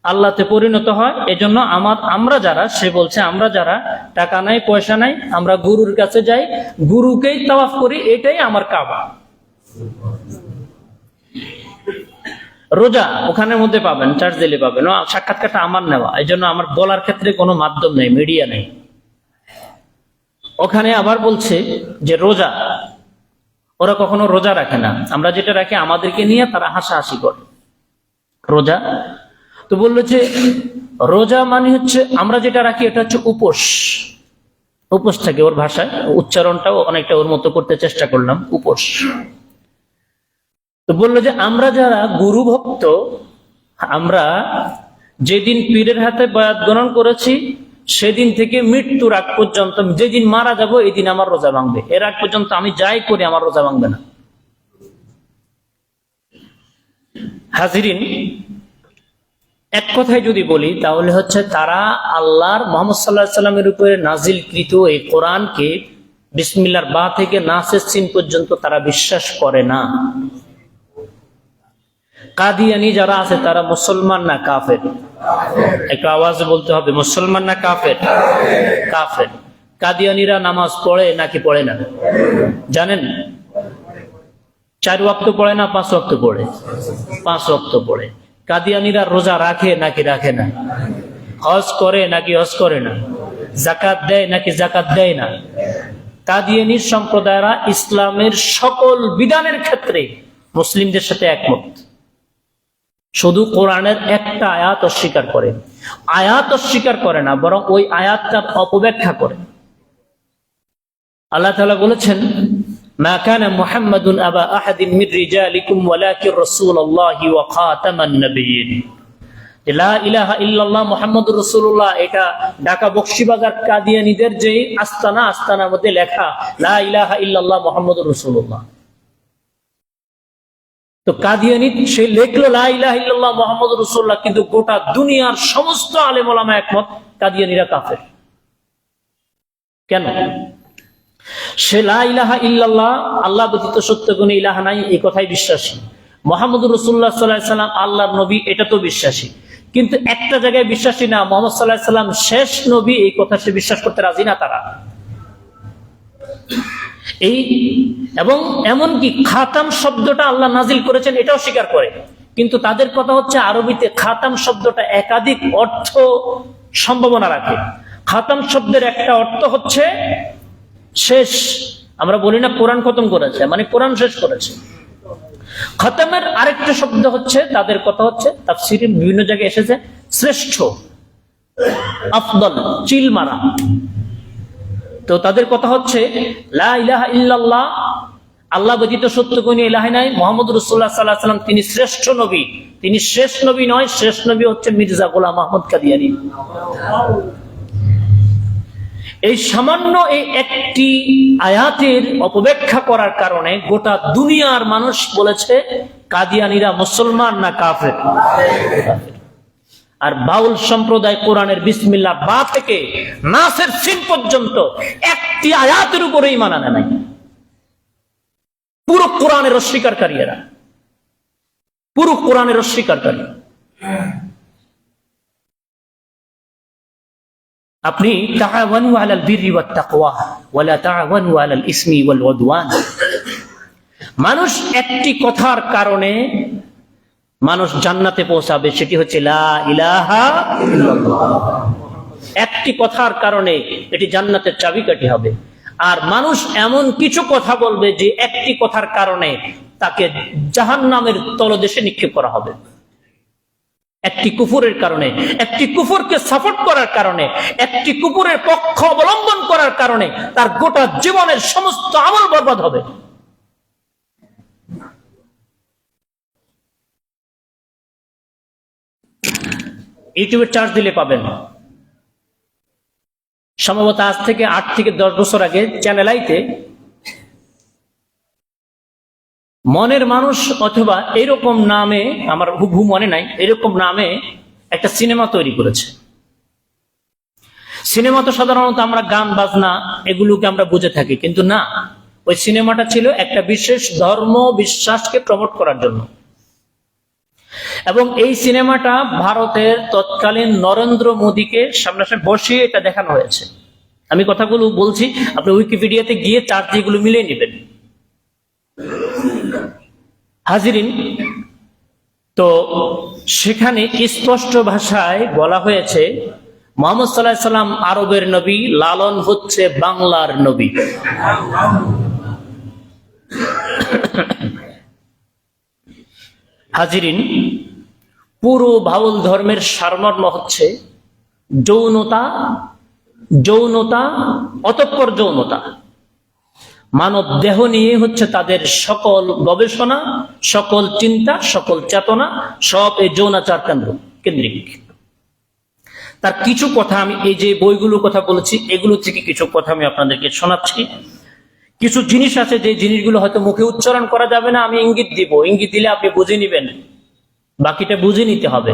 আল্লাহতে পরিণত হয়। এজন্য আমরা যারা, সে বলছে আমরা যারা টাকা নাই পয়সা নাই, আমরা গুরুর কাছে যাই, গুরুকেই তাওয়াফ করি, এটাই আমার কাবা। রোজা ওখানের মধ্যে পাবেন, চার্জ দিলে পাবেন। সাক্ষাৎকারটা আমার নেওয়া, এই জন্য আমার বলার ক্ষেত্রে কোনো মাধ্যম নেই, মিডিয়া নেই। ওখানে আবার বলছে যে রোজা, ওরা কখনো রোজা রাখে না, আমরা যেটা রাখি আমাদেরকে নিয়ে তারা হাসাহাসি করে। রোজা তো বললো যে রোজা মানে হচ্ছে আমরা যেটা রাখি এটা হচ্ছে উপোস। উপোস থাকে ওর ভাষায়, উচ্চারণটাও অনেকটা ওর মতো করতে চেষ্টা করলাম, উপোস। তো বললো যে আমরা যারা গুরু ভক্ত, আমরা যেদিন পীরের হাতে বায়াত গ্রহণ করেছি সেদিন থেকে মৃত্যুর আগ পর্যন্ত, যেদিন মারা যাব এই দিন আমার রোজা ভাঙবে, এর আগ পর্যন্ত আমি যাই করি আমার রোজা ভাঙবে না। হাজিরিন, এক কথায় যদি বলি তাহলে হচ্ছে তারা আল্লাহর মুহাম্মদ সাল্লাল্লাহু আলাইহি সাল্লামের উপরে নাজিলকৃত এই কোরআনকে বিসমিল্লাহর বা থেকে নাসের সিন পর্যন্ত তারা বিশ্বাস করে না। কাদিয়ানি যারা আছে তারা মুসলমান না কাফের? একটু আওয়াজে বলতে হবে, মুসলমান না কাফের? কাফের। কাদিয়ানিরা নামাজ পড়ে নাকি পড়ে না জানেন? 4 ওয়াক্ত পড়ে না 5 ওয়াক্ত পড়ে? 5 ওয়াক্ত পড়ে। কাদিয়ানিরা রোজা রাখে নাকি রাখে না? হজ করে নাকি হজ করে না? যাকাত দেয় নাকি যাকাত দেয় না? কাদিয়ানির সম্প্রদায়রা ইসলামের সকল বিধানের ক্ষেত্রে মুসলিমদের সাথে একমত, শুধু কোরআনের একটা আয়াত অস্বীকার করে। আয়াত অস্বীকার করে না, বরং ওই আয়াতটার অপব্যাখ্যা করে। আল্লাহ তাআলা বলেছেন, মা কানা মুহাম্মাদুন আবা আহাদিন মির রিজালিকুম ওয়ালাকিন রাসূলুল্লাহি ওয়া খাতামান নাবিয়্যিন। লা ইলাহা ইল্লাল্লাহ মুহাম্মাদুর রাসূলুল্লাহ, এটা ঢাকা বকশীবাজার কাদিয়ানীদের যে আস্তানার মধ্যে লেখা লা ইলাহা ইল্লাল্লাহ মুহাম্মাদুর রাসূলুল্লাহ। তো কাদিয়ানী সে লেখলো লা ইলাহা ইল্লাল্লাহ মুহাম্মাদুর রাসূলুল্লাহ, কিন্তু গোটা দুনিয়ার সমস্ত আলেম ওলামা একমত কাদিয়ানীরা কাফের। কেন? সে লা ইলাহা ইল্লাল্লাহ, আল্লাহ ব্যতীত সত্য কোনো ইলাহা নাই, এই কথাই বিশ্বাসী। মুহাম্মদুর রাসূলুল্লাহ সাল্লাল্লাহু আলাইহি সাল্লাম আল্লাহর নবী, এটা তো বিশ্বাসী, কিন্তু একটা জায়গায় বিশ্বাসী না, মুহাম্মদ সাল্লাল্লাহু আলাইহি সাল্লাম শেষ নবী, এই কথা সে বিশ্বাস করতে রাজি না তারা। এবং এমনকি খাতাম শব্দটা আল্লাহ নাজিল করেছেন এটাও স্বীকার করে। কিন্তু তাদের কথা হচ্ছে আরবিতে খাতাম শব্দটা একাধিক অর্থ সম্ভাবনা রাখে। খাতাম শব্দের একটা অর্থ হচ্ছে শেষ। আমরা বলি না কোরআন খতম করেছে, মানে কোরআন শেষ করেছে। খতমের আরেকটা শব্দ হচ্ছে, তাদের কথা হচ্ছে, তাফসীরে বিভিন্ন জায়গায় এসেছে, শ্রেষ্ঠ, আফদল, চিল মারা। তো তাদের কথা হচ্ছে লা ইলাহা ইল্লাল্লাহ, আল্লাহ ব্যতীত সত্য কোনো ইলাহা নাই, মুহাম্মদ রাসূলুল্লাহ সাল্লাল্লাহু আলাইহি ওয়াসাল্লাম তিনি শ্রেষ্ঠ নবী, তিনি শেষ নবী নয়, শেষ নবী হচ্ছে মির্জা গোলাম আহমদ কাদিয়ানী। এই সামান্য এই একটি আয়াতের অপব্যাখ্যা করার কারণে গোটা দুনিয়ার মানুষ বলেছে কাদিয়ানীরা মুসলমান না কাফের। আর বাউল সম্প্রদায় কোরআনের বিসমিল্লাহ বা থেকে নাসের সিন পর্যন্ত একটি আয়াতের উপরে ঈমান আনে নাই। পুরো কোরআনের অস্বীকারী এরা, পুরো কোরআনের অস্বীকারী। আপনি তাআওয়ানু আলাল বিররি ওয়াত তাকওয়া ওয়া লা তাআওয়ানু আলাল ইসমি ওয়াল উদওয়ান। মানুষ একটি কথার কারণে মানুষ জান্নাতে পৌঁছাবে, সেটি হচ্ছে লা ইলাহা ইল্লাল্লাহ। একটি কথার কারণে এটি জান্নাতের চাবিকাঠি হবে। আর মানুষ এমন কিছু কথা বলবে যে একটি কথার কারণে তাকে জাহান্নামের তলদেশে নিক্ষেপ করা হবে। একটি কুফরের কারণে, একটি কুফরকে সাপোর্ট করার কারণে, একটি কুফরের পক্ষ অবলম্বন করার কারণে তার গোটা জীবনের সমস্ত আমল বরবাদ হবে। ইউটিউবে চার্জ দিলে পাবেন। সম্ভবত আজ থেকে 8 থেকে 10 বছর আগে চ্যানেল আইতে মনের মানুষ অথবা এরকম নামে, আমার হুবহু মনে নাই, এরকম নামে একটা সিনেমা তৈরি করেছে। সিনেমা তো সাধারণত আমরা গান বাজনা এগুলোকে আমরা বুঝে থাকি, কিন্তু না, ওই সিনেমাটা ছিল একটা বিশেষ ধর্ম বিশ্বাসকে প্রমোট করার জন্য। এবং এই সিনেমাটা ভারতের তৎকালীন নরেন্দ্র মোদীকে সামনাসামনি বসিয়ে এটা দেখানো হয়েছে। আমি কথাগুলো বলছি, আপনি উইকিপিডিয়াতে গিয়ে চার্জ যেগুলো মিলিয়ে নেবেন। হাজিরিন, তো সেখানে স্পষ্ট ভাষায় বলা হয়েছে মুহাম্মদ সাল্লাল্লাহু আলাইহি সাল্লাম আরবের নবী, লালন হচ্ছে বাংলার নবী। হাজিরিন, পুরো বাউল ধর্মের সারমর্ম হচ্ছে যৌনতা, যৌনতা, অতঃপর যৌনতা। মানব দেহ নিয়ে হচ্ছে তাদের সকল গবেষণা, সকল চিন্তা, সকল চেতনা, সব এই যৌনাচার কেন্দ্রিক। তার কিছু কথা আমি এই যে বইগুলোর কথা বলেছি এগুলো থেকে কিছু কথা আমি আপনাদেরকে শোনাচ্ছি। কিছু জিনিস আছে যে জিনিসগুলো হয়তো মুখে উচ্চারণ করা যাবে না, আমি ইঙ্গিত দিব, ইঙ্গিত দিলে আপনি বুঝে নিবেন, বাকিটা বুঝে নিতে হবে।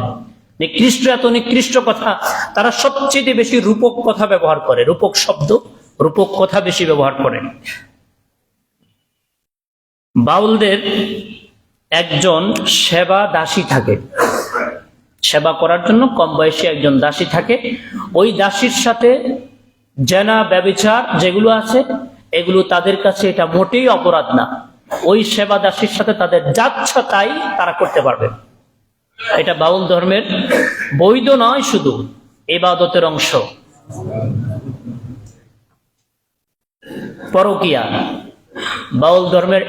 নিকৃষ্ট, এত নিকৃষ্ট কথা, তারা সবচেয়ে বেশি রূপক কথা ব্যবহার করে, রূপক শব্দ, রূপক কথা বেশি ব্যবহার করে। বাউলদের একজন সেবা দাসী থাকে, সেবা করার জন্য কম বয়সী একজন দাসী থাকে। ওই দাসীর সাথে জেনা, ব্যভিচার যেগুলো আছে এগুলো তাদের কাছে এটা মোটেই অপরাধ না। ওই সেবা দাসীর সাথে তাদের যাচ্ছা তাই তারা করতে পারবে। এটা বাউল ধর্মের বৈধ নয়, শুধু ইবাদতের অংশ। পরকীয়া বাউল ধর্মের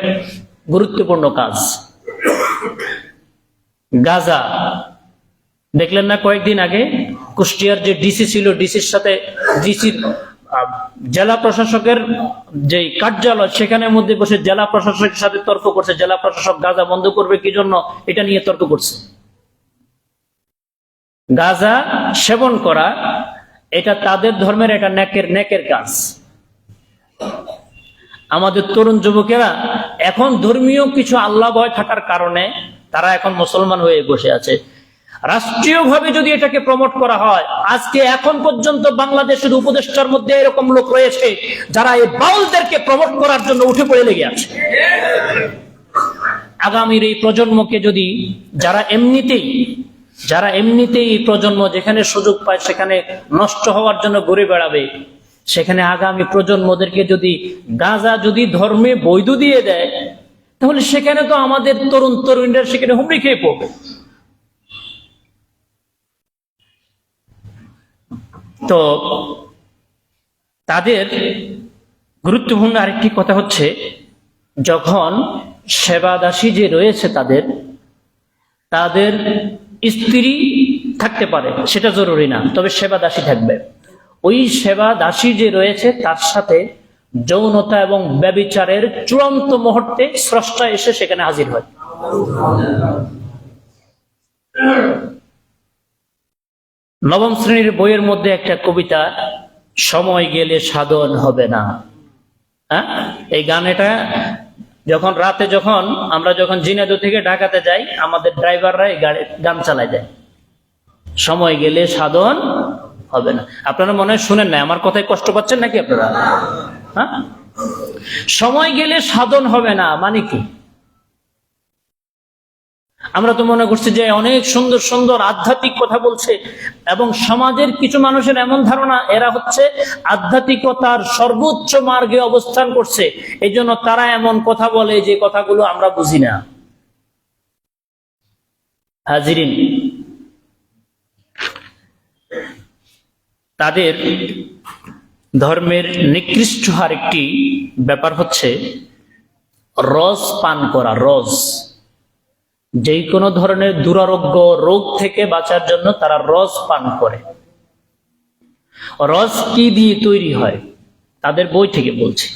গুরুত্বপূর্ণ কাজ। গাঁজা দেখলেন না কয়েকদিন আগে কুষ্টিয়ার যে ডিসি ছিল, ডিসির সাথে ডিসির জেলা প্রশাসকের যে কার্যালয় সেখানের মধ্যে বসে জেলা প্রশাসকের সাথে তর্ক করছে। জেলা প্রশাসক গাঁজা বন্ধ করবে কি জন্য এটা নিয়ে তর্ক করছে। গাঁজা সেবন করা এটা তাদের ধর্মের এটা নেকের কাজ। আমাদের তরুণ যুবকেরা এখন ধর্মীয় কিছু আল্লাহ ভয় থাকার কারণে তারা এখন মুসলমান হয়ে বসে আছে। রাষ্ট্রীয়ভাবে যদি এটাকে প্রমোট করা হয়, আজকে এখন পর্যন্ত বাংলাদেশের উপদেষ্টার মধ্যে এরকম লোক রয়েছে যারা এই বাউলদেরকে প্রমোট করার জন্য উঠে পড়ে লেগে আছে। আগামীর এই প্রজন্মকে যদি যারা এমনিতেই প্রজন্ম যেখানে সুযোগ পায় সেখানে নষ্ট হওয়ার জন্য ঘুরে বেড়াবে, সেখানে আগামী প্রজন্মদেরকে যদি গাঁজা যদি ধর্মে বৈধ দিয়ে দেয়, তাহলে সেখানে তো আমাদের তরুণ তরুণীরা সেখানে হুমড়ি খেয়ে পড়বে। তো তাদের গুরুত্বপূর্ণ আরেকটি কথা হচ্ছে, যখন সেবাদাসী যে রয়েছে তাদের স্ত্রী থাকতে পারে, সেটা জরুরি না, তবে সেবাদাসী থাকবে। ওই সেবাদাসী যে রয়েছে তার সাথে যৌনতা এবং ব্যভিচারের চূড়ান্ত মুহূর্তে স্রষ্টা এসে সেখানে হাজির হয়। নবম শ্রেণীর বইয়ের মধ্যে একটা কবিতা, সময় গেলে সাধন হবে না। হ্যাঁ, এই গানটা যখন রাতে আমরা যখন ঝিনাইদহ থেকে ঢাকাতে যাই, আমাদের ড্রাইভাররা এই গান চালায় যায়, সময় গেলে সাধন হবে না। আপনারা মনে হয় শুনেন না, আমার কথায় কষ্ট পাচ্ছেন নাকি আপনারা? হ্যাঁ, সময় গেলে সাধন হবে না মানে কি? আমরা তো মনে করছি যে অনেক সুন্দর সুন্দর আধ্যাত্মিক কথা বলছে, এবং সমাজের কিছু মানুষের এমন ধারণা এরা হচ্ছে আধ্যাত্মিকতার সর্বোচ্চ মার্গে অবস্থান করছে, এই জন্য তারা এমন কথা বলে যে কথাগুলো আমরা বুঝি না। হাজিরিন, তাদের ধর্মের নিকৃষ্ট আরেকটি ব্যাপার হচ্ছে রস পান করা। রস, যে কোনো ধরনের দুরারোগ্য রোগ থেকে বাঁচার জন্য তারা রস পান করে। রস কি দিয়ে তৈরি হয় তাদের বই থেকে বলছি।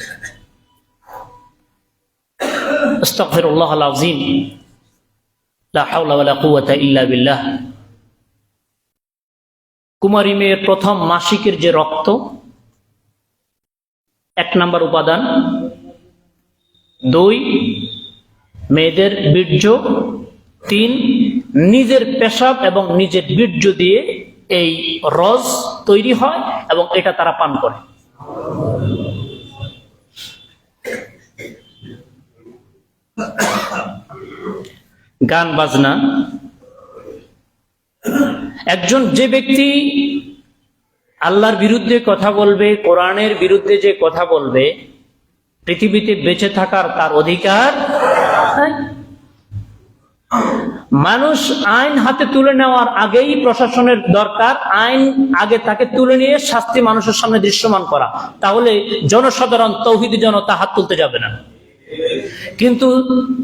আস্তাগফিরুল্লাহ আল আযীম, লা হাওলা ওয়ালা কুওয়াতা ইল্লা বিল্লাহ। কুমারী মেয়ের প্রথম মাসিকের যে রক্ত, 1 নাম্বার উপাদান। 2 মেয়েদের বীর্য। 3 নিজের পেশাব এবং নিজের বীর্য দিয়ে এই রস তৈরি হয় এবং এটা তারা পান করে। গান বাজনা, একজন যে ব্যক্তি আল্লাহর বিরুদ্ধে কথা বলবে, কোরআনের বিরুদ্ধে যে কথা বলবে, পৃথিবীতে বেঁচে থাকার তার অধিকার নাই। মানুষ আইন হাতে তুলে নেওয়ার আগেই প্রশাসনের দরকার আইন আগে তাকে তুলে নিয়ে শাস্তি মানুষের সামনে দৃশ্যমান করা, তাহলে জনসাধারণ তৌহিদি জনতা হাত তুলতে যাবে না। কিন্তু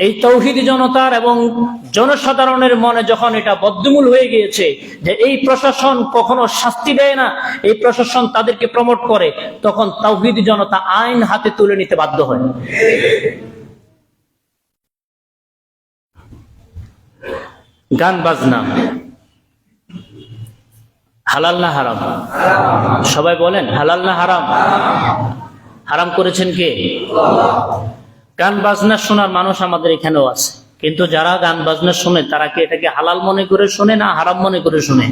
এই তৌহিদি জনতার এবং জনসাধারণের মনে যখন এটা বদ্ধমূল হয়ে গিয়েছে যে এই প্রশাসন কখনো শাস্তি দেয় না, এই প্রশাসন তাদেরকে প্রমোট করে, তখন তৌহিদি জনতা আইন হাতে তুলে নিতে বাধ্য হয়। গান বাজনা হালাল না হারাম? সবাই বলেন হালাল না হারাম? হারাম করেছেন কে? গান বাজনা শোনার মানুষ আমাদের এখানেও আছে, কিন্তু যারা গান বাজনা শোনে তারা কি এটাকে হালাল মনে করে শোনে না হারাম মনে করে শোনে?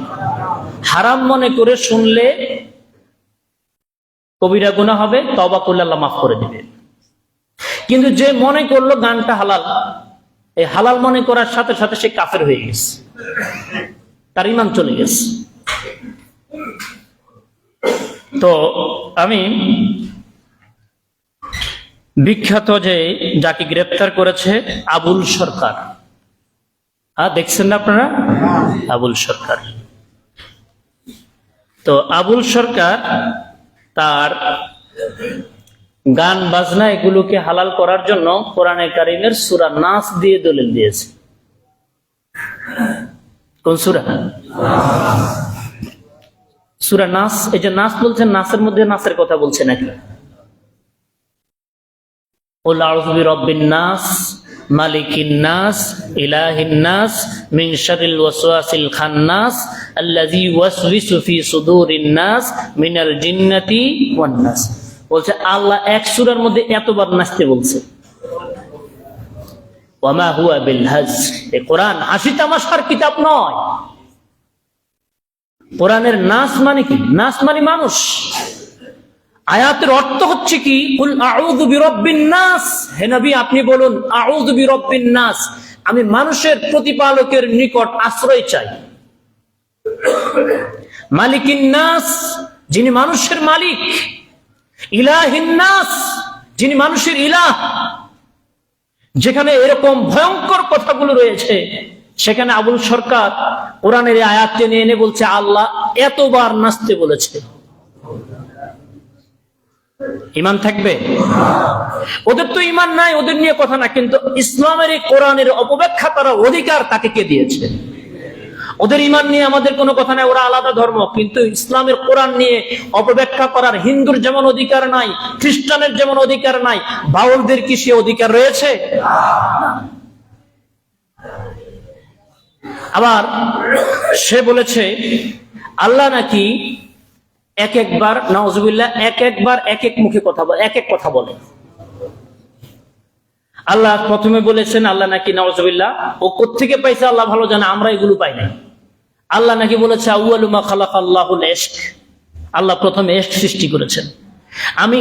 হারাম মনে করে শুনলে কবিরা গুনাহ হবে, তওবা করলে আল্লাহ মাফ করে দিবে। কিন্তু যে মনে করলো গানটা হালাল, এই হালাল মনে করার সাথে সাথে সে কাফের হয়ে গেছে, তার ঈমান চলে গেছে। তো আমি বিখ্যাত যে যাকে গ্রেপ্তার করেছে আবুল সরকার, দেখছেন না আপনারা? আবুল সরকার, তো আবুল সরকার তার গান বাজনা এগুলোকে হালাল করার জন্য কোরআনে কারিমের সূরা নাস দিয়ে দলিল দিয়েছে। কোন সূরা? সূরা নাস। এই যে নাস বলছেন, নাসের মধ্যে নাসের কথা বলছে নাকি? কুল আউযু বিরাব্বিন নাস মালিকিন নাস ইলাহিন নাস মিন শাররিল ওয়াসওয়াসিল খান্নাস আল্লাযী ইউওয়াসওয়িসু ফি সুদুরিন নাস মিনাল জিন্নাতি ওয়ান নাস। বলছে আল্লাহ এক সূরার মধ্যে এতবার নাচতে বলছে। ওয়ামা হুয়া বিল হাজর, এই কোরআন হাসি তামাশার কিতাব নয়। কোরআনের নাস মানে কি? নাস মানে মানুষ। আয়াতের অর্থ হচ্ছে কি? কুল আউযু বিরাব্বিন নাস, হে নবী আপনি বলুন আউযু বিরাব্বিন নাস, আমি মানুষের প্রতিপালকের নিকট আশ্রয় চাই। মালিকিন নাস, যিনি মানুষের মালিক। ইলাহিন নাস, যিনি মানুষের ইলাহ। যেখানে এরকম ভয়ঙ্কর কথাগুলো রয়েছে সেখানে আবুল সরকার কোরআনের আয়াত টেনে এনে বলছে আল্লাহ এতবার নাচতে বলেছে। ঈমান থাকবে? ওদের তো ঈমান নাই, ওদের নিয়ে কথা না, কিন্তু ইসলামের এই কোরআনের অপব্যাখ্যা করার অধিকার তাকে কে দিয়েছে? ওদের ঈমান নিয়ে আমাদের কোনো কথা নাই, ওরা আলাদা ধর্ম, কিন্তু ইসলামের কোরআন নিয়ে অপব্যাখ্যা করার হিন্দুর যেমন অধিকার নাই, খ্রিস্টানের যেমন অধিকার নাই, বাউলদের কি সে অধিকার রয়েছে? আবার সে বলেছে আল্লাহ নাকি এক একবার, নাউজুবিল্লাহ, এক একবার এক এক মুখে কথা বলে, এক এক কথা বলে। আল্লাহ প্রথমে বলেছেন আল্লাহ নাকি, নাউজুবিল্লাহ, ও কোত্থেকে পাইছে আল্লাহ ভালো জানে, আমরা এগুলো পাই নাই। আল্লাহ নাকি বলেছে আউয়ালু মা খালাকাল্লাহুল ইশক, আল্লাহ প্রথমে ইশক সৃষ্টি করেছেন। আমি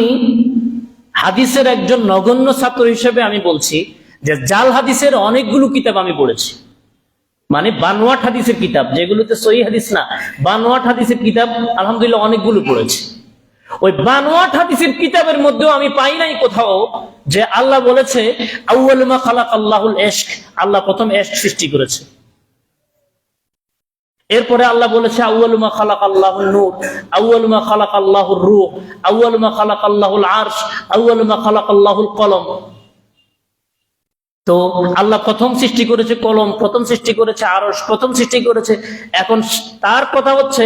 হাদিসের একজন নগণ্য ছাত্র হিসেবে আমি বলছি যে জাল হাদিসের অনেকগুলো কিতাব আমি পড়েছি, মানে বানোয়াট হাদিসের কিতাব, যেগুলোতে সহিহ হাদিস না, বানোয়াট হাদিসের কিতাব আলহামদুলিল্লাহ অনেকগুলো পড়েছি। ওই বানোয়াট হাদিসের কিতাবের মধ্যেও আমি পাই নাই কোথাও যে আল্লাহ বলেছে আউয়ালু মা খালাকাল্লাহুল ইশক, আল্লাহ প্রথম ইশক সৃষ্টি করেছে। এরপরে আল্লাহ বলেছে আউয়ালু মা খালাকাল্লাহুন নূর, আউয়ালু মা খালাকাল্লাহুর রূহ, আউয়ালু মা খালাকাল্লাহুল আরশ, আউয়ালু মা খালাকাল্লাহুল কলম। তো আল্লাহ প্রথম সৃষ্টি করেছে কলম, প্রথম সৃষ্টি করেছে আরশ, প্রথম সৃষ্টি করেছে। এখন তার কথা হচ্ছে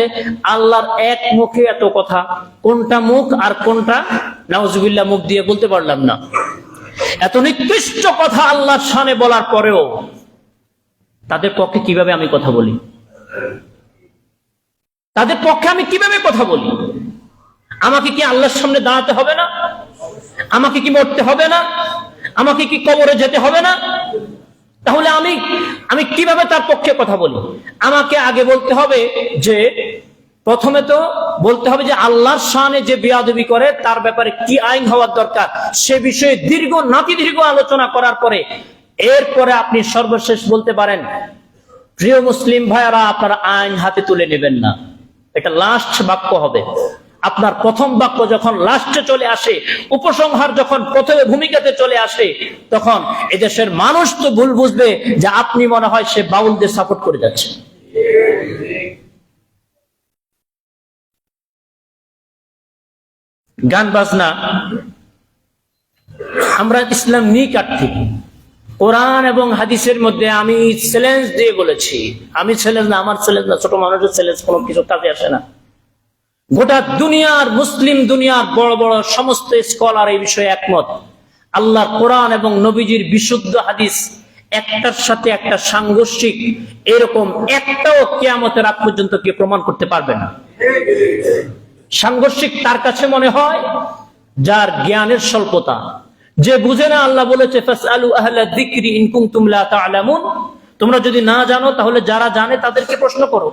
আল্লাহর এক মুখে এত কথা, কোনটা মুখ আর কোনটা নাউজুবিল্লাহ মুখ দিয়ে বলতে পারলাম না। এত নিকৃষ্ট কথা আল্লাহর শানে বলার পরেও তাদের পক্ষে কিভাবে আমি কথা বলি? তাদের পক্ষে আমি কিভাবে কথা বলি? আমাকে কি আল্লাহর সামনে দাঁড়াতে হবে না? আমাকে কি মরতে হবে না? আমাকে কি কবরে যেতে হবে না? তাহলে আমি কিভাবে তার পক্ষে কথা বলি? আমাকে আগে বলতে হবে যে, প্রথমে তো বলতে হবে যে আল্লাহর শানে যে বেয়াদবি করে তার ব্যাপারে কি আইন হওয়ার দরকার, সে বিষয়ে দীর্ঘ আলোচনা করার পরে এরপরে আপনি সর্বশেষ বলতে পারেন, প্রিয় মুসলিম ভাইয়ারা, আপনারা আইন হাতে তুলে নেবেন না। এটা লাস্ট বাক্য হবে। আপনার প্রথম বাক্য যখন লাস্টে চলে আসে, উপসংহার যখন প্রথমে ভূমিকাতে চলে আসে, তখন এদেশের মানুষ তো ভুল বুঝবে যে আপনি মনে হয় সে বাউলদের সাপোর্ট করে যাচ্ছে। গান বাজনা আমরা ইসলাম নিয়ে কাটছি। কোরআন এবং হাদিসের মধ্যে আমি চ্যালেঞ্জ দিয়ে বলেছি, আমি চ্যালেঞ্জ না, আমার চ্যালেঞ্জ না, ছোট মানুষের চ্যালেঞ্জ কোনো কিছু কাজে আসে না। গোটা দুনিয়ার মুসলিম দুনিয়ার বড় বড় সমস্ত স্কলার এই বিষয়ে একমত। আল্লাহর কোরআন এবং নবীজির বিশুদ্ধ হাদিস একটার সাথে একটা সাংঘর্ষিক, এরকম একটাও কিয়ামতের আগ পর্যন্ত কেউ প্রমাণ করতে পারবে না। সাংঘর্ষিক তার কাছে মনে হয় যার জ্ঞানের স্বল্পতা, যে বুঝে না। আল্লাহ বলেছে ফাসআলু আহলা যিকরি ইন কুনতুম লা তা'লামুন, তোমরা যদি না জানো তাহলে যারা জানে তাদেরকে প্রশ্ন করো।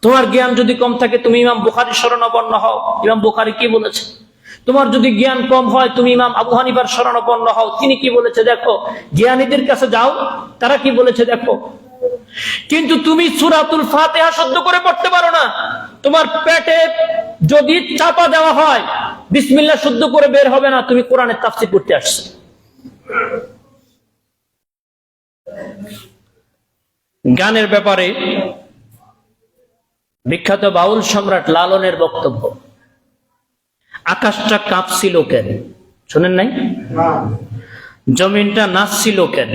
তোমার জ্ঞান যদি কম থাকে তুমি ইমাম বুখারীর শরণাপন্ন হও, ইমাম বুখারী কি বলেছে। তোমার যদি জ্ঞান কম হয় তুমি ইমাম আবু হানিফার শরণাপন্ন হও, তিনি কি বলেছে দেখো। জ্ঞানীদের কাছে যাও, তারা কি বলেছে দেখো। কিন্তু তুমি সূরাতুল ফাতিহা শুদ্ধ করে পড়তে পারো না। তোমার পেটে যদি চাপা দেওয়া হয়, বিসমিল্লাহ শুদ্ধ করে বের হবে না, তুমি কোরআনের তাফসীর করতে আসছো। গানের ব্যাপারে বিখ্যাত বাউল সম্রাট লালনের বক্তব্য, আকাশটা কাঁপছিল কেন, শোনেন নাই? জমিনটা নাচছিল কেন,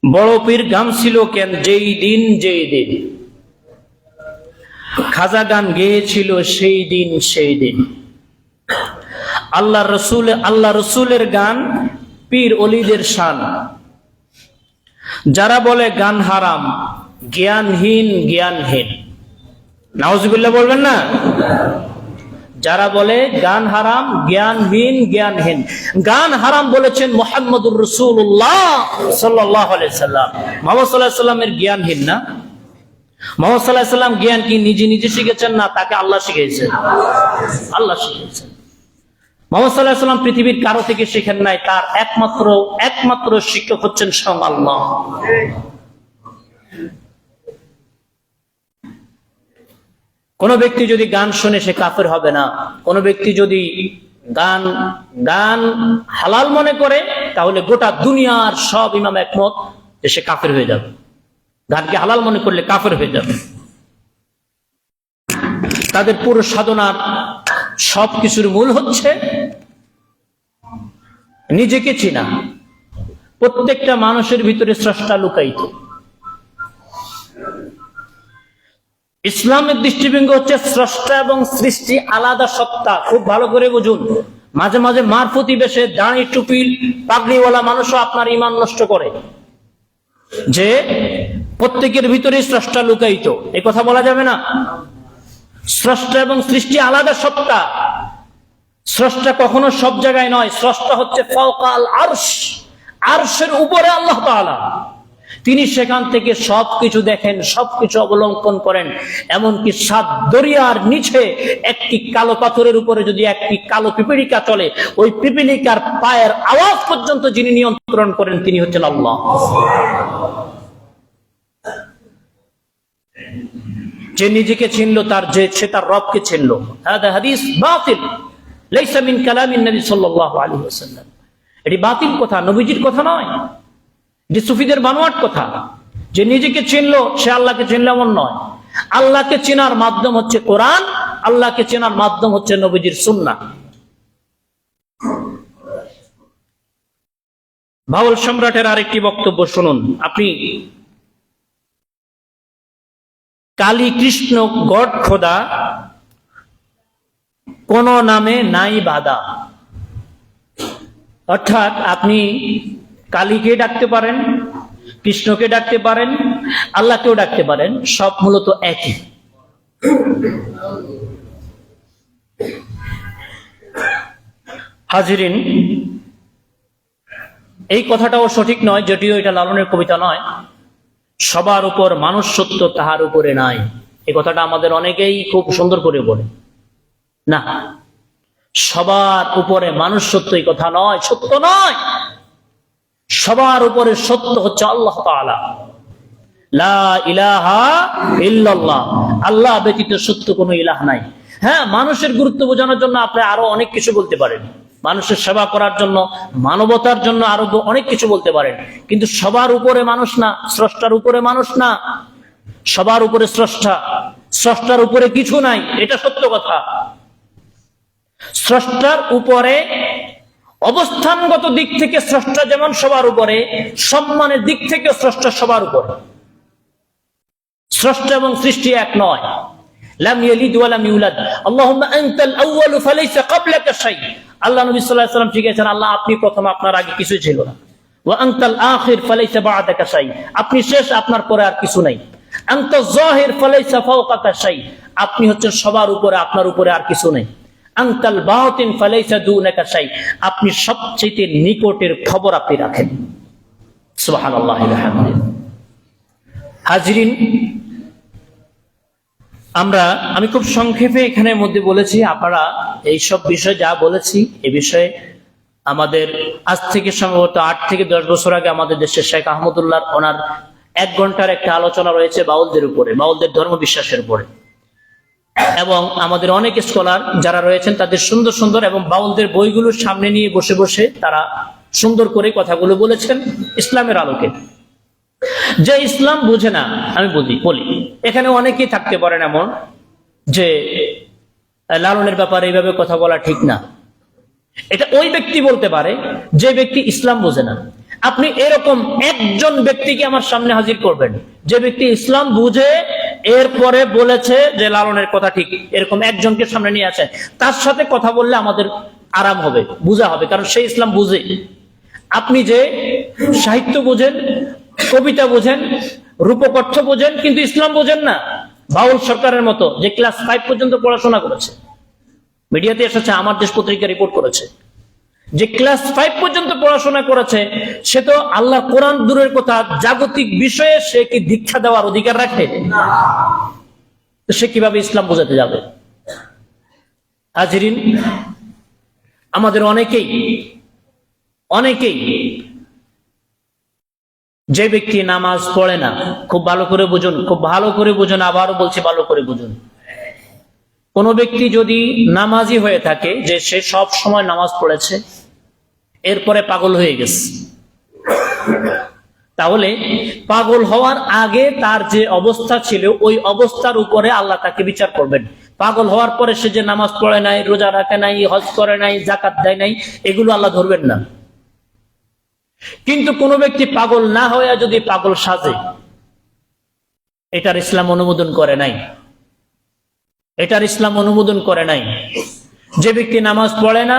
বড় পীর গামছিল কেন যেই দিন খাজা গান গেয়েছিল সেই দিন। আল্লাহ রসুলের গান পীর অলিদের শান। যারা বলে গান হারাম জ্ঞানহীন। নাউজুবিল্লাহ বলবেন না? যারা বলে গান হারাম জ্ঞানহীন। গান হারাম বলেছেন মুহাম্মদুর রাসূলুল্লাহ সাল্লাল্লাহু আলাইহি সাল্লাম। মুহাম্মদ সাল্লাল্লাহু আলাইহি সাল্লামের জ্ঞান হীন না? মুহাম্মদ সাল্লাল্লাহু আলাইহি সাল্লাম জ্ঞান কি নিজে শিখেছেন না তাকে আল্লাহ শিখিয়েছেন? আল্লাহ শিখিয়েছেন। মুহাম্মদ সাল্লাল্লাহু আলাইহি সাল্লাম পৃথিবীর কারো থেকে শিখেন নাই, তার একমাত্র শিক্ষক হচ্ছেন স্বয়ং আল্লাহ। কোন ব্যক্তি যদি গান শুনে সে কাফের হবে না। কোন ব্যক্তি যদি গান হালাল মনে করে তাহলে গোটা দুনিয়ার সব ইমাম একমত যে সে কাফের হয়ে যাবে। গানকে হালাল মনে করলে কাফের হয়ে যাবে। তাদের পুরো সাধনার সবকিছুর মূল হচ্ছে নিজেকে চিনা। প্রত্যেকটা মানুষের ভিতরে স্রষ্টা লুকায়িত। ইসলামের দৃষ্টিভঙ্গি হচ্ছে স্রষ্টা এবং সৃষ্টি আলাদা সত্তা। খুব ভালো করে বুঝুন। মাঝে মাঝে মারফতি বেশে দাঁড়ি টুপি পাগড়িওয়ালা মানুষও আপনার ঈমান নষ্ট করে যে প্রত্যেকের ভিতরে স্রষ্টা লুকায়িত। এই কথা বলা যাবে না। স্রষ্টা এবং সৃষ্টি আলাদা সত্তা। স্রষ্টা কখনো সব জায়গায় নয়। স্রষ্টা হচ্ছে ফাওকাল আরশ, আরশের উপরে আল্লাহ তাআলা। তিনি সেখান থেকে সবকিছু দেখেন, সবকিছু অবলম্বন করেন। এমনকি সাত দরিয়ার নিচে একটি কালো পাথরের উপরে যদি একটি কালো পিপীলিকা চলে, ওই পিপীলিকার পায়ের আওয়াজ পর্যন্ত যিনি নিয়ন্ত্রণ করেন তিনি হচ্ছেন আল্লাহ। যে নিজেকে চিনল সে তার রবকে চিনল। হাদা হাদিস বাতিল, লাইসা মিন কালামিন নবী সাল্লাল্লাহু আলাইহি ওয়াসাল্লাম। এটি বাতিল কথা, নবীজির কথা নয়। যে সুফিদের বানোয়াট কথা। যে নিজেকে চিনলো সে আল্লাহকে চিনলো এমন নয়। আল্লাহকে চেনার মাধ্যম হচ্ছে কোরআন, আল্লাহকে চেনার মাধ্যম হচ্ছে নবীজির সুন্নাহ। বাউল সম্রাটের আরেকটি বক্তব্য শুনুন আপনি। কালী কৃষ্ণ গড খোদা কোন নামে নাই বাধা। অর্থাৎ আপনি কালীকে ডাকতে পারেন, কৃষ্ণকে ডাকতে পারেন, আল্লাহকেও ডাকতে পারেন, সব মূলত একই। হাজিরিন, এই কথাটাও সঠিক নয়, যদিও এটা লালনের কবিতা নয়। সবার উপর মানুষ সত্য, তাহার উপরে নাই, এই কথাটা আমাদের অনেকেই খুব সুন্দর করে বলে। না, সবার উপরে মানুষ সত্য এই কথা নয়, সত্য নয়। সবার উপরে সত্য হচ্ছে আল্লাহ তাআলা। লা ইলাহা ইল্লাল্লাহ, আল্লাহ ব্যতীত সত্য কোনো ইলাহ নাই। হ্যাঁ, মানুষের গুরুত্ব বোঝানোর জন্য আপনি আরো অনেক কিছু বলতে পারেন, মানুষের সেবা করার জন্য, মানবতার জন্য আরো অনেক কিছু বলতে পারেন, কিন্তু সবার উপরে মানুষ না, স্রষ্টার উপরে মানুষ না। সবার উপরে স্রষ্টা, স্রষ্টার উপরে কিছু নাই, এটা সত্য কথা। স্রষ্টার উপরে অবস্থানগত দিক থেকে স্রষ্টা যেমন সবার উপরে, সম্মানের দিক থেকে স্রষ্টা সবার উপরে। স্রষ্টা এবং সৃষ্টি এক নয়। লাম ইয়ালিদ ওয়া লাম ইউলাদ, আল্লাহুম্মা আনতাল আউয়ালু ফালাইসা ক্বাবলাকা শাই। আল্লাহ নবী সাল্লাল্লাহু আলাইহি ওয়াসাল্লাম শিখিয়েছেন, আল্লাহ আপনি প্রথম, আপনার আগে কিছুই ছিল না। ওয়া আনতাল আখির ফালাইসা বা'দাকা শাই, আপনি শেষ, আপনার পরে আর কিছু নাই। আনতাজ যাহির ফালাইসা ফাওকাকা শাই, আপনি হচ্ছেন সবার উপরে, আপনার উপরে আর কিছু নেই। আনতাল বাতিন ফালাইসা দুনাকা শাই, আপনি সবচেয়ে নিকটের খবর আপনি রাখেন। সুবহানাল্লাহি ওয়া বিহামদিহি। হাজিরিন, আমি খুব সংক্ষেপে এখানের মধ্যে বলেছি। আপনারা এইসব বিষয় যা বলেছি, এ বিষয়ে আমাদের আজ থেকে সম্ভবত 8 থেকে 10 বছর আগে আমাদের দেশের শেখ আহমদুল্লাহ, ওনার 1 ঘন্টার একটা আলোচনা রয়েছে বাউলদের উপরে, বাউলদের ধর্ম বিশ্বাসের উপরে। এবং আমাদের অনেক স্কলার যারা রয়েছেন তাদের সুন্দর সুন্দর এবং বাউলদের বইগুলোর সামনে নিয়ে বসে বসে তারা সুন্দর করে কথাগুলো বলেছেন ইসলামের আলোকে। যে ইসলাম বুঝে না, আমি বলি এখানে অনেকেই থাকতে পারেন এমন যে লালনের ব্যাপারে এইভাবে কথা বলা ঠিক না। এটা ওই ব্যক্তি বলতে পারে যে ব্যক্তি ইসলাম বোঝে না। আপনি এরকম একজন ব্যক্তিকে আমার সামনে হাজির করবেন যে ব্যক্তি ইসলাম বুঝে এরপরে বলেছে যে লালনের কথা ঠিক, এরকম একজনকে সামনে নিয়ে আসে, তার সাথে কথা বললে আমাদের আরাম হবে, বোঝা হবে, কারণ সে ইসলাম বুঝে। আপনি যে সাহিত্য বোঝেন, কবিতা বোঝেন, রূপকথ্য বোঝেন, কিন্তু ইসলাম বোঝেন না, বাউল সরকারের মতো যে ক্লাস 5 পর্যন্ত পড়াশোনা করেছে, মিডিয়াতে এসেছে, আমার দেশ পত্রিকা রিপোর্ট করেছে, যে ক্লাস 5 পর্যন্ত পড়াশোনা করেছে, সে তো আল্লাহ কোরআন দূরের কথা, জাগতিক বিষয়ে সে কি দীক্ষা দেওয়ার অধিকার রাখে? সে কিভাবে ইসলাম বোঝাতে যাবে? হাজিরিন, আমাদের অনেকেই যে ব্যক্তি নামাজ পড়ে না, খুব ভালো করে বুঝুন, খুব ভালো করে বুঝুন, আবারও বলছি ভালো করে বুঝুন। কোন ব্যক্তি যদি নামাজি হয়ে থাকে, যে সে সব সময় নামাজ পড়েছে, এরপরে পাগল হয়ে গেছে, তাহলে পাগল হওয়ার আগে তার যে অবস্থা ছিল ওই অবস্থার উপরে আল্লাহ তাকে বিচার করবেন। পাগল হওয়ার পরে সে যে নামাজ পড়ে নাই, রোজা রাখে নাই, হজ করে নাই, যাকাত দেয় নাই, এগুলো আল্লাহ ধরবেন না। কিন্তু কোন ব্যক্তি পাগল না হয়ে যদি পাগল সাজে, এটার ইসলাম অনুমোদন করে নাই, এটার ইসলাম অনুমোদন করে নাই। যে ব্যক্তি নামাজ পড়ে না,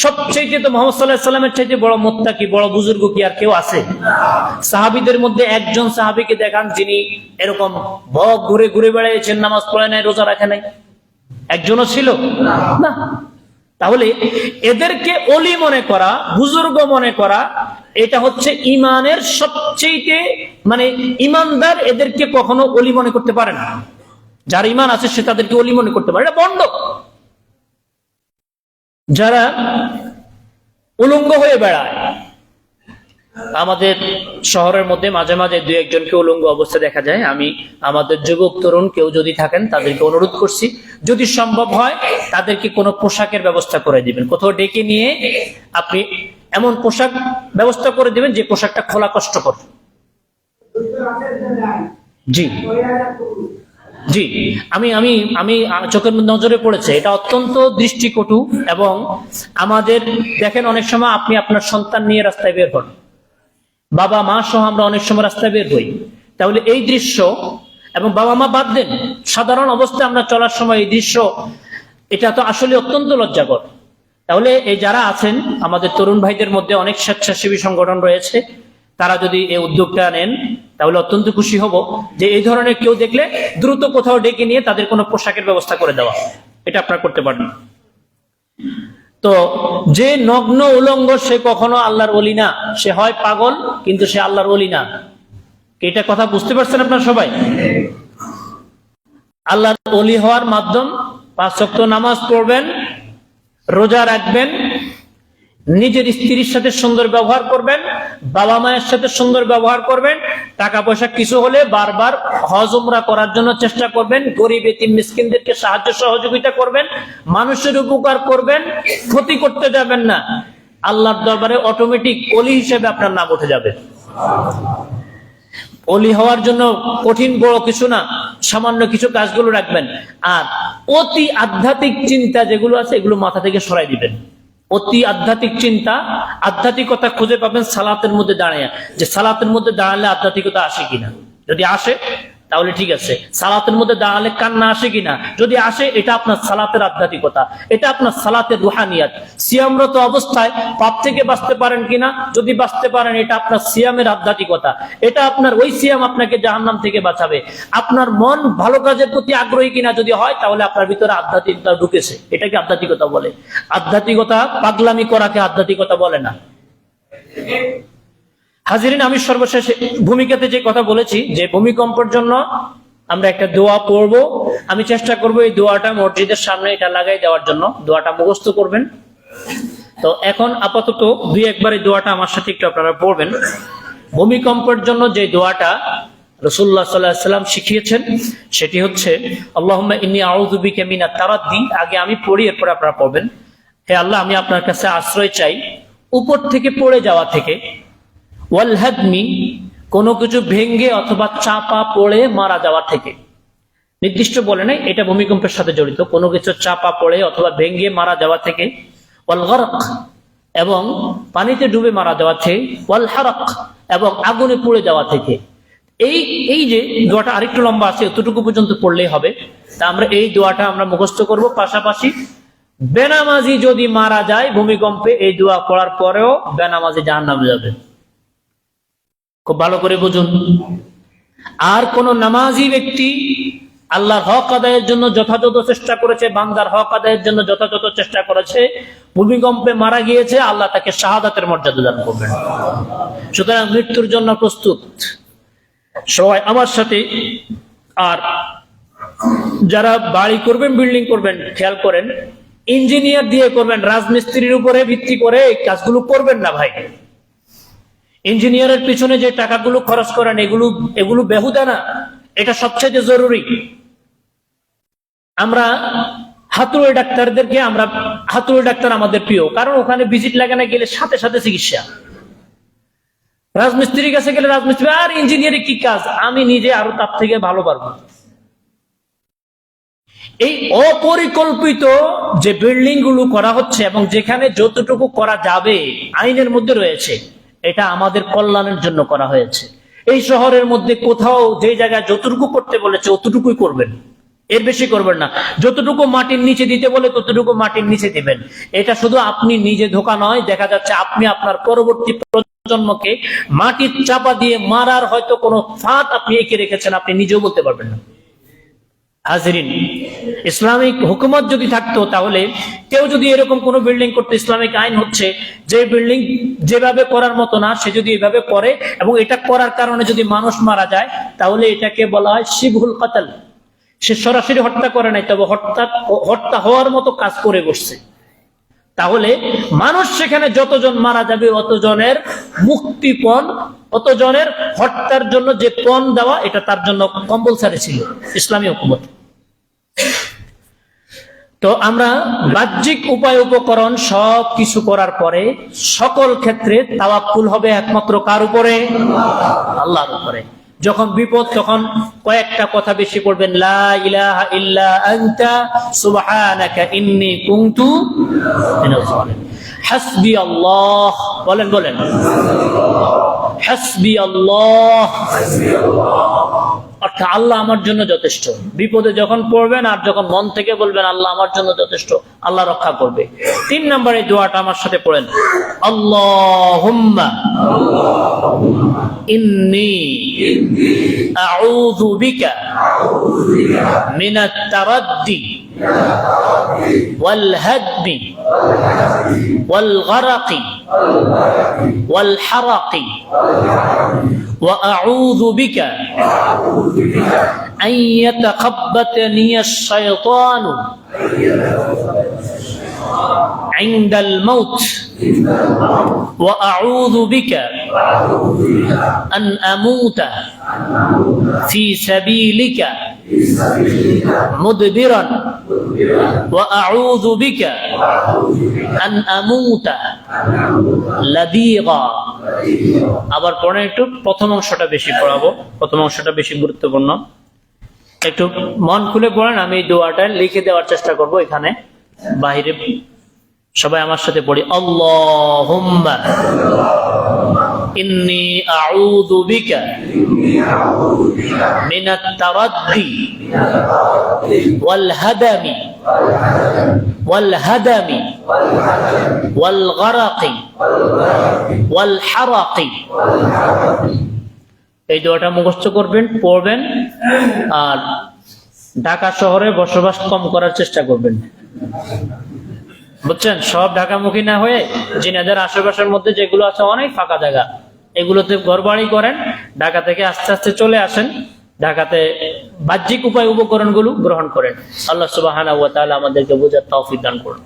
সবচেয়ে তো মুহাম্মদ সাল্লাল্লাহু আলাইহি ওয়াসাল্লামের চাইতে বড় মুত্তাকি, বড় বুজুর্গ কি আর কেউ আছে? সাহাবীদের মধ্যে একজন সাহাবীকে দেখান যিনি এরকম ভগ ঘুরে ঘুরে বেড়াইছেন, নামাজ পড়ে নাই, রোজা রাখে নাই, একজনও ছিল না। তাহলে এদেরকে অলি মনে করা, বুজুর্গ মনে করা, এটা হচ্ছে ইমানের সবচেয়ে ইমানদার এদেরকে কখনো অলি মনে করতে পারে না। যার ইমান আছে সে তাদেরকে অলি মনে করতে পারে, এটা বন্ড। যারা উলঙ্গ হয়ে বেড়ায়, আমাদের শহরের মধ্যে মাঝে মাঝে 2-1জনকে উলঙ্গ অবস্থা দেখা যায়। আমি আমাদের যুবক তরুণ কেউ যদি থাকেন তাদেরকে অনুরোধ করছি, যদি সম্ভব হয় তাদেরকে কোনো পোশাকের ব্যবস্থা করে দিবেন, কোথাও ডেকে নিয়ে আপনি এমন পোশাক ব্যবস্থা করে দিবেন যে পোশাকটা খোলা কষ্টকর। জি জি, আমি আমি আমি চোখের নজরে পড়েছে, এটা অত্যন্ত দৃষ্টিকটু। এবং আমাদের দেখেন, অনেক সময় আপনি আপনার সন্তান নিয়ে রাস্তায় বের হন, বাবা মা সহ আমরা অনেক সময় রাস্তায় বের হই, তাহলে এই দৃশ্য, এবং বাবা মা বাদ দেন, সাধারণ অবস্থায় আমরা চলার সময় এই দৃশ্য, এটা তো আসলে অত্যন্ত লজ্জাকর। তাহলে এই যারা আছেন আমাদের তরুণ ভাইদের মধ্যে অনেক স্বেচ্ছাসেবী সংগঠন রয়েছে, তারা যদি এই উদ্যোগটা নেন তাহলে অত্যন্ত খুশি হব, যে এই ধরনের কেউ দেখলে দ্রুত কোথাও ডেকে নিয়ে তাদের কোনো পোশাকের ব্যবস্থা করে দেওয়া, এটা আপনারা করতে পারেন। তো যে নগ্ন উলঙ্গ সে কখনো আল্লাহর ওলি না, সে হয় পাগল কিন্তু সে আল্লাহর ওলি না। এটা কথা বুঝতে পারছেন আপনারা সবাই? আল্লাহর ওলি হওয়ার মাধ্যম 5 ওয়াক্ত নামাজ পড়বেন, রোজা রাখবেন, নিজের স্ত্রীর সাথে সুন্দর ব্যবহার করবেন, বাবা মায়ের সাথে সুন্দর ব্যবহার করবেন, টাকা পয়সা কিছু হলে বারবার হজ উমরা করার জন্য চেষ্টা করবেন, গরিব এতিম মিসকিনদেরকে সাহায্য সহযোগিতা করবেন, মানুষের উপকার করবেন, ক্ষতি করতে যাবেন না। আল্লাহর দরবারে অটোমেটিক ওলি হিসেবে আপনার নাম উঠে যাবে। ওলি হওয়ার জন্য কঠিন বড় কিছু না, সামান্য কিছু কাজগুলো রাখবেন, আর অতি আধ্যাত্মিক চিন্তা যেগুলো আছে এগুলো মাথা থেকে সরাই দিবেন। অতি আধ্যাত্মিক চিন্তা, আধ্যাত্মিকতা খুঁজে পাবেন সালাতের মধ্যে দাঁড়িয়ে, যে সালাতের মধ্যে দাঁড়ালে আধ্যাত্মিকতা আসে কিনা। যদি আসে তাহলে ঠিক আছে। সালাতের মধ্যে দাঁড়ালে কান্না আসে কিনা, যদি আসে এটা আপনার সালাতের আধ্যাত্মিকতা, এটা আপনার সালাতের রুহানিয়াত। সিয়ামরত অবস্থায় পাপ থেকে বাঁচতে পারেন কিনা, যদি বাঁচতে পারেন এটা আপনার সিয়ামের আধ্যাত্মিকতা, এটা আপনার ওই সিয়াম আপনাকে জাহান্নাম থেকে বাঁচাবে। আপনার মন ভালো কাজের প্রতি আগ্রহী কিনা যদি হয় তাহলে আপনার ভিতরে আধ্যাত্মিকতা ঢুকেছে, এটাকে আধ্যাত্মিকতা বলে। আধ্যাত্মিকতা পাগলামি করাকে আধ্যাত্মিকতা বলে না। হাজিরিন, আমি সর্বশেষ ভূমিকাতে যে কথা বলেছি, যে ভূমিকম্পের জন্য আমরা একটা দোয়া পড়বো, আমি চেষ্টা করবো এই দোয়াটা মসজিদের সামনে এটা লাগাই দেওয়ার জন্য, দোয়াটা মুখস্থ করবেন। তো এখন আপাতত 2-1 বার এই দোয়াটা আমার সাথে একটু আপনারা পড়বেন। ভূমিকম্পের জন্য যে দোয়াটা রাসূলুল্লাহ সাল্লাল্লাহু আলাইহি ওয়াসাল্লাম শিখিয়েছেন সেটি হচ্ছে আল্লাহুম্মা ইন্নী আউযু বিকা মিনাত তারাদ্দি। আগে আমি পড়ি, এরপর আপনারা পড়বেন। হে আল্লাহ, আমি আপনার কাছে আশ্রয় চাই উপর থেকে পড়ে যাওয়া থেকে, ওয়াল হাদমি, কোনো কিছু ভেঙ্গে অথবা চাপা পড়ে মারা যাওয়া থেকে। নির্দিষ্ট বলে নাই, এটা ভূমিকম্পের সাথে জড়িত, কোনো কিছু চাপা পড়ে অথবা ভেঙ্গে মারা যাওয়া থেকে, ওয়াল গরক, এবং পানিতে ডুবে মারা যাওয়া থেকে, ওয়াল হারাক, এবং আগুনে পুড়ে যাওয়া থেকে। এই যে দোয়াটা আরেকটু লম্বা আছে, এতটুকু পর্যন্ত পড়লেই হবে। তা আমরা এই দোয়াটা আমরা মুখস্থ করব। পাশাপাশি বেনামাজি যদি মারা যায় ভূমিকম্পে, এই দোয়া পড়ার পরেও বেনামাজি জাহান্নামে যাবে। খুব ভালো করে বুঝুন। আর কোন নামাজি ব্যক্তি আল্লাহর হক আদায়ের জন্য যথাযথ চেষ্টা করেছে, বান্দার হক আদায়ের জন্য যথাযথ চেষ্টা করেছে, ভূমিকম্পে মারা গিয়েছে, আল্লাহ তাকে শাহাদাতের মর্যাদা দান করবেন। সুতরাং মৃত্যুর জন্য প্রস্তুত সবাই আমার সাথে। আর যারা বাড়ি করবেন, বিল্ডিং করবেন, খেয়াল করেন, ইঞ্জিনিয়ার দিয়ে করবেন, রাজমিস্ত্রির উপরে ভিত্তি করে এই কাজগুলো করবেন না ভাই। ইঞ্জিনিয়ারের পিছনে যে টাকাগুলো খরচ করেন এগুলো বেহুদা না, এটা সবচেয়ে জরুরি। আমরা হাতুড়ে ডাক্তারদেরকে, হাতুড়ে ডাক্তার আমাদের প্রিয়, কারণ ওখানে ভিজিট লাগানো গেলে সাথে সাথে চিকিৎসা। রাজমিস্ত্রির কাছে গেলে রাজমিস্ত্রি, আর ইঞ্জিনিয়ারিং কি কাজ, আমি নিজে আরো তার থেকে ভালো পারবো। এই অপরিকল্পিত যে বিল্ডিং গুলো করা হচ্ছে এবং যেখানে যতটুকু করা যাবে আইনের মধ্যে রয়েছে, এটা আমাদের কল্যাণের জন্য করা হয়েছে। এই শহরের মধ্যে কোথাও যে জায়গায় যতটুকু করতে বলেছে অতটুকুই করবেন, এর বেশি করবেন না। যতটুকু মাটির নিচে দিতে বলে ততটুকু মাটির নিচে দিবেন। এটা শুধু আপনি নিজে ধোকা নয়, দেখা যাচ্ছে আপনি আপনার পরবর্তী প্রজন্মকে মাটির চাপা দিয়ে মারার হয়তো কোনো ফাঁদ আপনি এঁকে রেখেছেন, আপনি নিজেও বলতে পারবেন না। হাজিরিন, ইসলামিক হুকুমত যদি থাকতো তাহলে কেউ যদি এরকম কোন বিল্ডিং করতে, ইসলামিক আইন হচ্ছে যে বিল্ডিং যেভাবে করার মতো না সে যদি এভাবে করে এবং এটা করার কারণে যদি মানুষ মারা যায় তাহলে এটাকে বলা হয় শিবহুল কাতাল। সে সরাসরি হত্যা করে নাই, তবে হত্যা হওয়ার মতো কাজ করে বসছে। তাহলে মানুষ সেখানে যতজন মারা যাবে অতজনের মুক্তিপণ, অতজনের হত্যার জন্য যে পণ দেওয়া, এটা তার জন্য কম্পালসারি ছিল ইসলামী হুকুমত। তো আমরা বাহ্যিক উপায় উপকরণ সব কিছু করার পরে সকল ক্ষেত্রে তাওয়াক্কুল হবে একমাত্র কার উপরে? আল্লাহর উপরে। যখন বিপদ তখন কয়েকটা কথা বেশি পড়বেন, লা ইলাহা ইল্লা আনতা সুবহানাকা ইন্নী কুনতু মিনাজ জালিমিন। হাসবি আল্লাহ, বলেন বলেন, হাসবি আল্লাহ, অর্থাৎ আল্লাহ আমার জন্য যথেষ্ট। বিপদে যখন পড়বেন আর যখন মন থেকে বলবেন আল্লাহ আমার জন্য যথেষ্ট, আল্লাহ রক্ষা করবে। 3 নম্বর এই দোয়াটা আমার সাথে পড়েন, আল্লাহুম্মা ইন্নী আউযু বিকা মিনাত তারাদ্দি ওয়াল হাদমি ওয়াল গারাকি ওয়াল হারাকি ওয়া আউযু বিকা আন ইয়াতাখাব্বাতানি আশ-শায়তানু ইনদাল মাউত ওয়া আউযু বিকা আন আমুতা ফি সাবিলিকা মুদবিরান ওয়া আউযু বিকা আন আমুতা লাদিগা। আবার পরে একটু প্রথম অংশটা বেশি পড়াবো, প্রথম অংশটা বেশি গুরুত্বপূর্ণ, একটু মন খুলে পড়েন। আমি এই দোয়াটা লিখে দেওয়ার চেষ্টা করব এখানে বাহিরে, সবাই আমার সাথে পড়ি, আল্লাহুম্মা ইন্নী আউযু বিকা মিনাত তারাদ্দি ওয়াল হাদামি ওয়াল হাদামি ওয়াল গারাকি ওয়াল হারাকি। এই দোয়াটা মুখস্থ করবেন, পড়বেন, আর ঢাকা শহরে বসবাস কম করার চেষ্টা করবেন, বুঝছেন? সব ঢাকামুখী না হয়ে ঝিনাইদহের আশেপাশের মধ্যে যেগুলো আছে অনেক ফাঁকা জায়গা, এগুলোতে ঘরবাড়ি করেন, ঢাকা থেকে আস্তে আস্তে চলে আসেন, ঢাকাতে বাহ্যিক উপায় উপকরণগুলো গ্রহণ করেন। আল্লাহ সুবহানাহু ওয়া তাআলা আমাদেরকে বোঝার তৌফিক দান করুন।